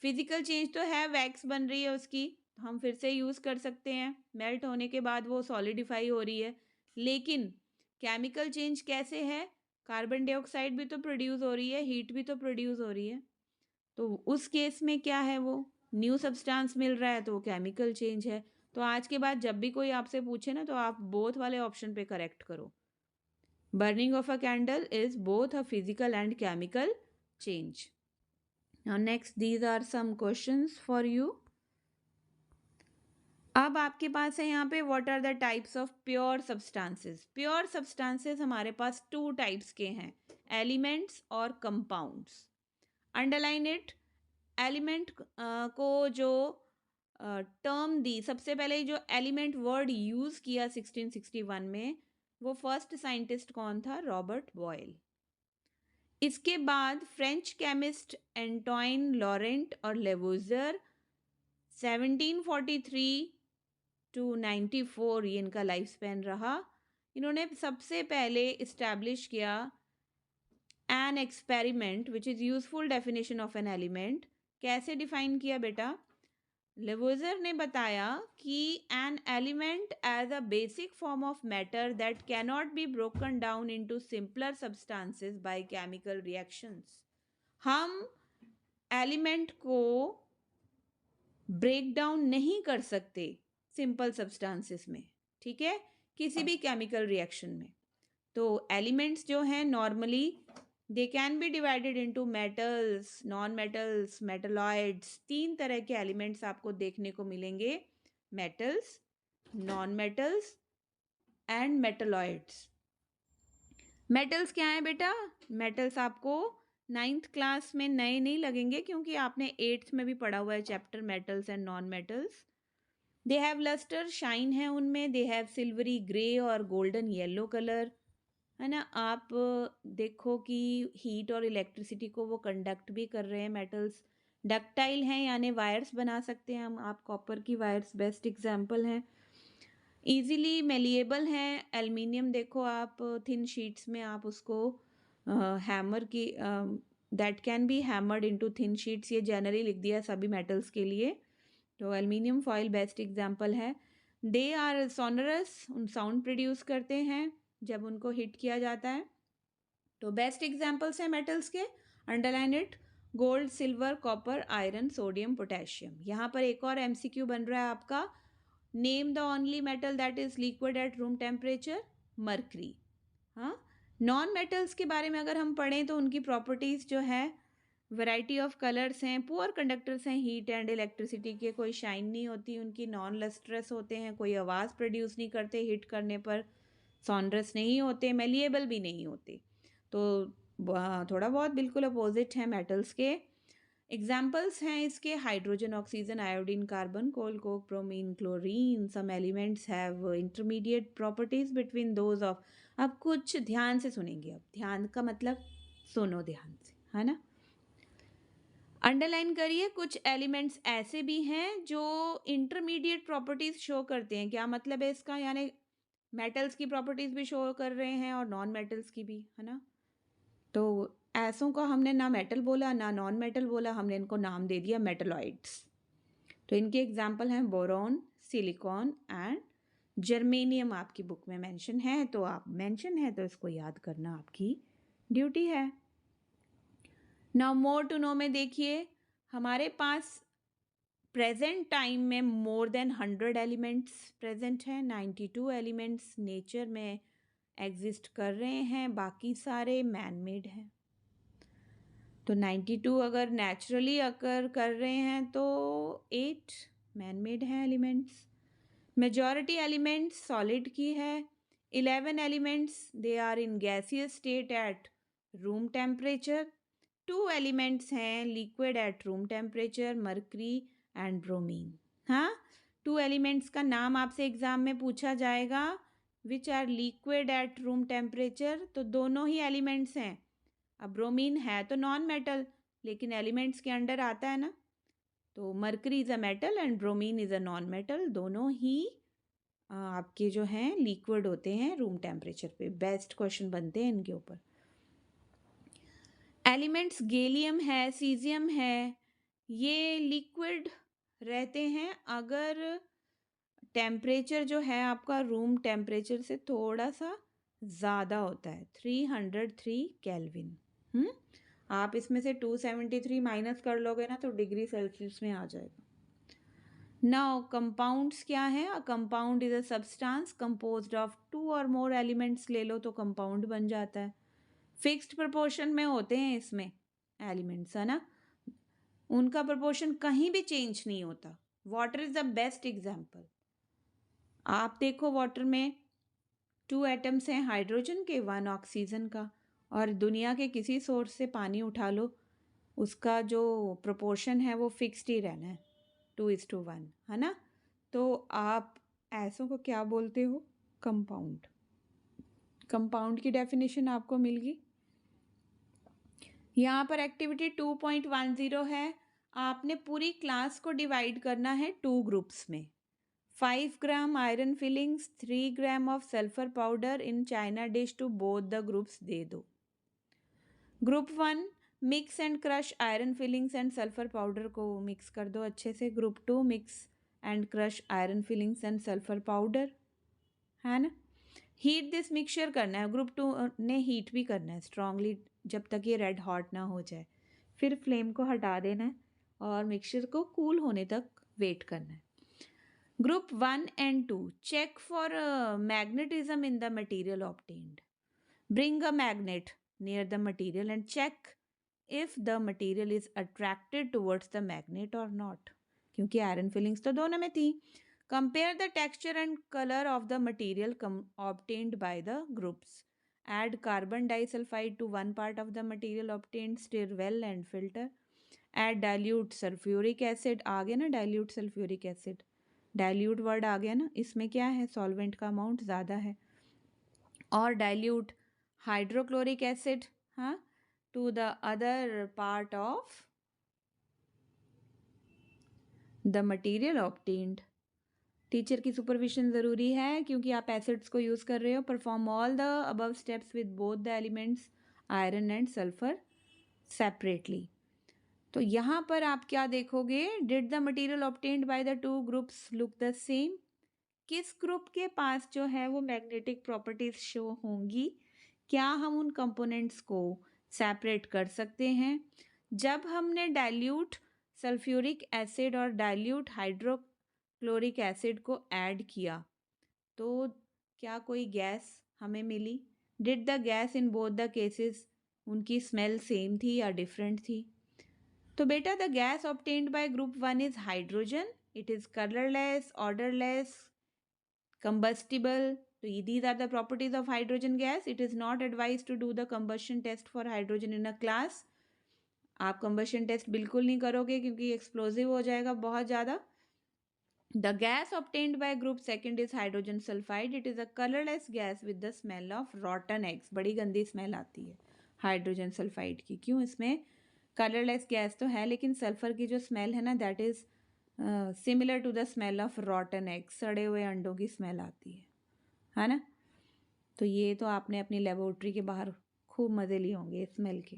फिजिकल चेंज तो है, वैक्स बन रही है उसकी, हम फिर से यूज़ कर सकते हैं, मेल्ट होने के बाद वो सॉलिडिफाई हो रही है। लेकिन केमिकल चेंज कैसे है, कार्बन डाइऑक्साइड भी तो प्रोड्यूस हो रही है, हीट भी तो प्रोड्यूस हो रही है। तो उस केस में क्या है, वो न्यू सब्सटेंस मिल रहा है, तो वो केमिकल चेंज है। तो आज के बाद जब भी कोई आपसे पूछे ना, तो आप बोथ वाले ऑप्शन पे करेक्ट करो। Burning of a candle is both a physical and chemical change. Now next, these are some questions for you. अब आपके पास है यहाँ पे what are the types of pure substances. Pure substances हमारे पास टू टाइप्स के हैं, एलिमेंट्स और कंपाउंड्स. Underline it. एलिमेंट को जो टर्म दी, सबसे पहले जो एलिमेंट वर्ड यूज किया 1661 में, वो फर्स्ट साइंटिस्ट कौन था? Robert Boyle. इसके बाद फ्रेंच केमिस्ट एंटोइन लॉरेंट और लेवोजर 1743 टू 94 ये इनका लाइफ स्पैन रहा. इन्होंने सबसे पहले इस्टेब्लिश किया an experiment which is useful definition of an element. कैसे डिफाइन किया बेटा? लेवोजर ने बताया कि an element as a basic form of matter that cannot be broken down into simpler substances by chemical reactions. हम element को break down नहीं कर सकते सिंपल सब्सटेंसेस में, ठीक है, किसी भी केमिकल रिएक्शन में. तो एलिमेंट्स जो हैं normally they can be divided into metals, non metals, metalloids. तीन तरह के एलिमेंट्स आपको देखने को मिलेंगे, metals, non metals and metalloids. Metals क्या है बेटा? मेटल्स आपको 9th क्लास में नए नहीं लगेंगे क्योंकि आपने 8th में भी पढ़ा हुआ है chapter metals and non metals. They have lustre, shine है उनमें. दे हैव सिल्वरी ग्रे और गोल्डन येलो कलर, है ना. आप देखो कि हीट और इलेक्ट्रिसिटी को वो कंडक्ट भी कर रहे हैं. मेटल्स डक्टाइल हैं, यानी वायर्स बना सकते हैं हम. आप कॉपर की वायर्स बेस्ट एग्जांपल हैं. ईजिली मेलिएबल हैं. एल्युमिनियम देखो आप थिन शीट्स में आप उसको हैमर की that can B hammered into thin sheets. ये जनरली लिख दिया सभी मेटल्स के लिए. तो एल्युमिनियम फॉयल बेस्ट एग्जांपल है. They are sonorous, sound produce करते हैं जब उनको हिट किया जाता है. तो बेस्ट एग्जांपल्स हैं मेटल्स के. Underline it. Gold, silver, copper, iron, sodium, potassium. यहाँ पर एक और एमसीक्यू बन रहा है आपका. Name the only metal that is liquid at room temperature. Mercury. हाँ. नॉन मेटल्स के बारे में अगर हम पढ़ें तो उनकी प्रॉपर्टीज़ जो है, वैरायटी ऑफ कलर्स हैं, पुअर कंडक्टर्स हैं हीट एंड इलेक्ट्रिसिटी के, कोई शाइन नहीं होती उनकी, नॉन लस्ट्रस होते हैं, कोई आवाज़ प्रोड्यूस नहीं करते हिट करने पर, सॉनरस नहीं होते, मेलिएबल भी नहीं होते. तो थोड़ा बहुत बिल्कुल अपोजिट है मेटल्स के. एग्जाम्पल्स हैं इसके hydrogen, oxygen, iodine, carbon, coal, coke, bromine, chlorine. Some elements have intermediate properties between those of. अब कुछ ध्यान से सुनेंगे. अब ध्यान का मतलब सुनो ध्यान से, है ना. अंडरलाइन करिए. कुछ एलिमेंट्स ऐसे भी हैं जो इंटरमीडिएट प्रॉपर्टीज शो करते हैं. क्या मतलब है इसका? यानी मेटल्स की प्रॉपर्टीज भी शो कर रहे हैं और नॉन मेटल्स की भी, है ना. तो ऐसों का हमने ना मेटल बोला ना नॉन मेटल बोला, हमने इनको नाम दे दिया मेटलॉइड्स. तो इनके एग्जाम्पल हैं बोरॉन, सिलिकॉन एंड जर्मेनियम. आपकी बुक में मेंशन है तो आप मेंशन है तो इसको याद करना आपकी ड्यूटी है. नाउ मोर टू नो में देखिए, हमारे पास प्रेजेंट टाइम में मोर देन 100 एलिमेंट्स प्रेजेंट हैं. 92 एलिमेंट्स नेचर में एग्जिस्ट कर रहे हैं, बाकी सारे मैन मेड हैं. तो 92 अगर नेचुरली अकर कर रहे हैं तो 8 मैन मेड हैं एलिमेंट्स. मेजॉरिटी एलिमेंट्स सॉलिड की है. 11 elements they are in gaseous state at room temperature. 2 elements हैं liquid at room temperature, mercury and bromine. हाँ, 2 एलिमेंट्स का नाम आपसे एग्जाम में पूछा जाएगा which are liquid at room temperature. तो दोनों ही एलिमेंट्स हैं. अब ब्रोमीन है तो नॉन मेटल लेकिन एलिमेंट्स के अंडर आता है ना. तो mercury is a metal and bromine is a non metal. दोनों ही आपके जो हैं लिक्विड होते हैं रूम टेम्परेचर पे. बेस्ट क्वेश्चन बनते हैं इनके ऊपर. एलिमेंट्स गैलियम है, सीजियम है, ये लिक्विड रहते हैं अगर टेम्परेचर जो है आपका रूम टेम्परेचर से थोड़ा सा ज़्यादा होता है, 303 केल्विन. आप इसमें से 273 माइनस कर लोगे ना तो डिग्री सेल्सियस में आ जाएगा. नाउ कंपाउंड्स क्या है? A compound is a substance composed of 2 और मोर एलिमेंट्स ले लो तो कंपाउंड बन जाता है। फिक्स्ड प्रोपोर्शन में होते हैं इसमें एलिमेंट्स, है ना, उनका प्रोपोर्शन कहीं भी चेंज नहीं होता। Water is the best example. आप देखो वाटर में 2 एटम्स हैं हाइड्रोजन के, 1 ऑक्सीजन का, और दुनिया के किसी सोर्स से पानी उठा लो, उसका जो प्रोपोर्शन है वो फिक्स्ड ही रहना है, 2:1, है ना। तो आप ऐसों को क्या बोलते हो? कंपाउंड। कंपाउंड की डेफिनेशन आपको मिल गई। यहाँ पर एक्टिविटी 2.10 है। आपने पूरी क्लास को डिवाइड करना है 2 ग्रुप्स में। 5 gram iron filings, 3 gram of sulphur powder in china dish to both the groups दे दो। Group 1, mix and crush iron filings and sulphur powder को मिक्स कर दो अच्छे से। Group 2, mix and crush iron filings and sulphur powder, है ना। Heat this mixture करना है, ग्रुप 2 ने हीट भी करना है स्ट्रांगली जब तक ये रेड हॉट ना हो जाए। फिर फ्लेम को हटा देना है और मिक्सचर को कूल होने तक वेट करना है। Group 1 and 2, check for magnetism in the material obtained. Bring a magnet near the material and check if the material is attracted towards the magnet or not. क्योंकि आयरन फिलिंग्स तो दोनों में थी। Compare the texture and color of the material obtained by the groups. Add carbon disulfide to one part of the material obtained, stir well and filter. Add dilute sulfuric acid, आ गया ना dilute sulfuric acid, dilute word आ गया ना, इसमें क्या है, solvent का amount ज़्यादा है। और डाइल्यूट हाइड्रोक्लोरिक एसिड, हाँ, to the other part of the material obtained. Teacher की सुपरविजन ज़रूरी है क्योंकि आप एसिड्स को यूज़ कर रहे हो। Perform all the above steps with both the elements iron and sulphur separately. तो यहाँ पर आप क्या देखोगे? Did the material obtained by the 2 groups look the same? किस ग्रुप के पास जो है वो मैग्नेटिक प्रॉपर्टीज शो होंगी? क्या हम उन कंपोनेंट्स को सेपरेट कर सकते हैं? जब हमने डाइल्यूट सल्फ्यूरिक एसिड और डाइल्यूट हाइड्रोक्लोरिक एसिड को ऐड किया तो क्या कोई गैस हमें मिली? Did the gas in both the cases, उनकी स्मेल सेम थी या डिफरेंट थी? तो बेटा the gas obtained by group 1 is hydrogen. It is colourless, odourless, combustible. So these are the properties of hydrogen gas. It is not advised to do the combustion test for hydrogen in a class. आप combustion test बिल्कुल नहीं करोगे क्योंकि explosive हो जाएगा बहुत ज़्यादा। The gas obtained by group second is hydrogen sulfide. It is a colorless gas with the smell of rotten eggs. बड़ी गंदी स्मेल आती है हाइड्रोजन सल्फाइड की। क्यों? इसमें कलरलेस गैस तो है लेकिन सल्फर की जो स्मेल है ना, that is similar to the smell of rotten egg, सड़े हुए अंडों की स्मेल आती है ना। तो ये तो आपने अपनी लेबोरेटरी के बाहर खूब मज़े लिए होंगे स्मेल के।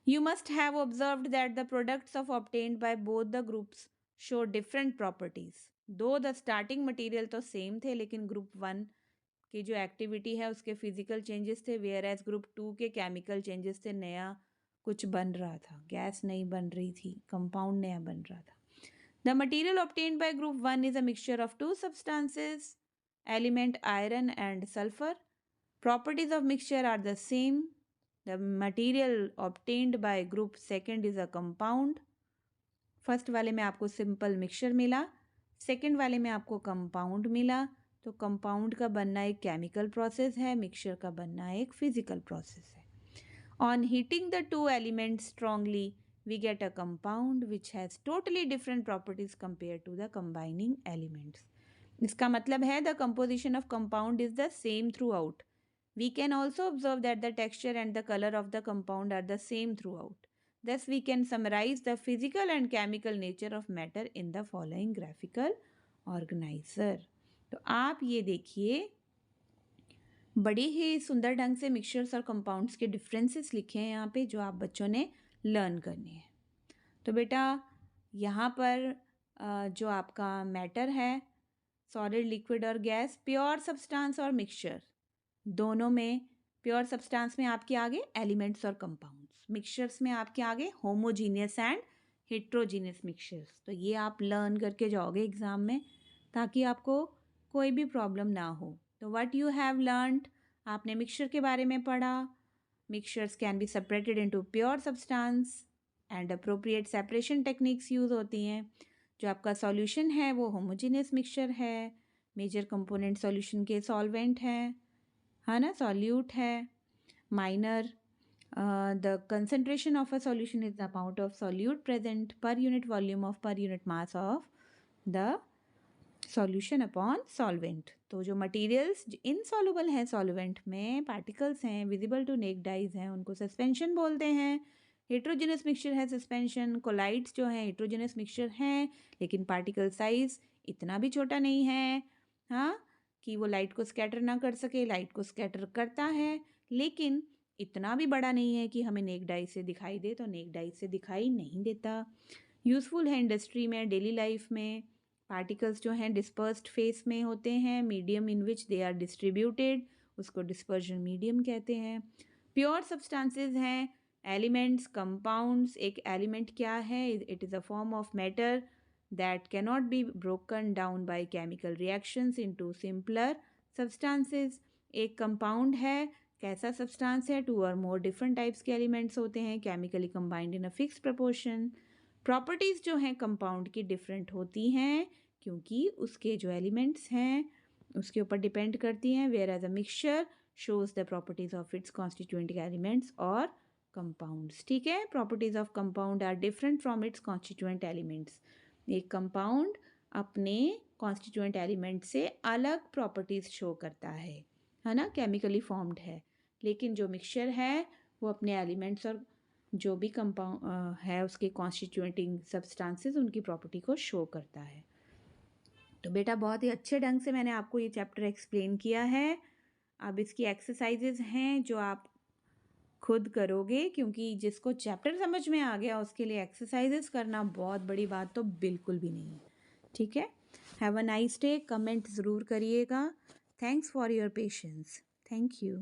You must have observed that the products of obtained by both the groups show different properties. दो द स्टार्टिंग मटेरियल तो सेम थे लेकिन ग्रुप 1 की जो एक्टिविटी है उसके फिजिकल चेंजेस थे, वेयर एज ग्रुप 2 के केमिकल चेंजेस थे। नया कुछ बन रहा था, गैस नहीं बन रही थी, कंपाउंड नया बन रहा था। The material obtained by group 1 is a mixture of 2 substances, element iron and sulfur. Properties of mixture are the same. The material obtained by group second is a compound. First वाले में आपको simple mixture मिला, second वाले में आपको compound मिला। तो compound का बनना एक केमिकल प्रोसेस है, मिक्सचर का बनना एक फिजिकल प्रोसेस है। On heating the two elements strongly we get a compound which has totally different properties compared to the combining elements. इसका मतलब है the composition of compound is the same throughout. We can also observe that the texture and the color of the compound are the same throughout. Thus we can summarize the physical and chemical nature of matter in the following graphical organizer. तो आप ये देखिए बड़े ही सुंदर ढंग से mixtures और compounds के डिफरेंसेस लिखे हैं यहाँ पे जो आप बच्चों ने लर्न करनी है। तो बेटा यहाँ पर जो आपका मैटर है, सॉलिड, लिक्विड और गैस, प्योर सब्सटेंस और मिक्सचर, दोनों में प्योर सब्सटेंस में आपके आगे एलिमेंट्स और कंपाउंड्स, मिक्सचर्स में आपके आगे होमोजीनियस एंड हेट्रोजीनियस मिक्सचर्स। तो ये आप लर्न करके जाओगे एग्ज़ाम में ताकि आपको कोई भी प्रॉब्लम ना हो। तो व्हाट यू हैव लर्नड, आपने मिक्सचर के बारे में पढ़ा। Mixtures can be separated into pure substance and appropriate separation techniques use होती हैं। जो आपका सॉल्यूशन है वो होमोजीनियस मिक्सचर है। मेजर कंपोनेंट सॉल्यूशन के सॉल्वेंट हैं, है ना, सॉल्यूट है। Minor, the concentration of a solution is the amount of solute present per unit volume of per unit mass of the solution upon solvent। तो जो materials insoluble हैं solvent में, particles हैं विजिबल टू नेक्ड आइज हैं, उनको suspension बोलते हैं। Heterogeneous mixture है सस्पेंशन। कोलाइड्स जो हैं हेट्रोजेनस मिक्सचर हैं, लेकिन पार्टिकल साइज इतना भी छोटा नहीं है, हाँ, कि वो लाइट को स्कैटर ना कर सके। लाइट को स्कैटर करता है, लेकिन इतना भी बड़ा नहीं है कि हमें नेक्ड आई से दिखाई दे। तो नेक्ड आई से दिखाई नहीं देता। यूज़फुल है इंडस्ट्री में, डेली लाइफ में। पार्टिकल्स जो हैं डिस्पर्स्ड फेस में होते हैं। Medium in which they are distributed, उसको डिस्पर्जन मीडियम कहते हैं। प्योर सब्सटेंसेस हैं एलिमेंट्स, कंपाउंड्स। एक एलिमेंट क्या है? It is a form of matter that cannot be broken down by chemical reactions into simpler substances. एक कंपाउंड है, कैसा सब्सटेंस है? 2 और मोर डिफरेंट टाइप्स के एलिमेंट्स होते हैं, chemically combined in a fixed proportion. Properties जो हैं कंपाउंड की डिफरेंट होती हैं क्योंकि उसके जो एलिमेंट्स हैं उसके ऊपर डिपेंड करती हैं। Whereas a mixture shows the properties of its constituent elements और कंपाउंड्स। ठीक है, properties of compound are different from its constituent elements. एक कंपाउंड अपने कॉन्स्टिट्यूएंट एलिमेंट से अलग प्रॉपर्टीज शो करता है ना, केमिकली फॉर्म्ड है। लेकिन जो मिक्सचर है वो अपने एलिमेंट्स और जो भी कंपाउंड है उसके कॉन्स्टिट्यूएंटिंग सब्सटेंसेस उनकी प्रॉपर्टी को शो करता है। तो बेटा बहुत ही अच्छे ढंग से मैंने आपको ये चैप्टर एक्सप्लेन किया है। अब इसकी एक्सरसाइजेज हैं जो आप खुद करोगे, क्योंकि जिसको चैप्टर समझ में आ गया उसके लिए एक्सरसाइजेज करना बहुत बड़ी बात तो बिल्कुल भी नहीं है। ठीक है, have a nice day. Comment ज़रूर करिएगा। Thanks for your patience. Thank you.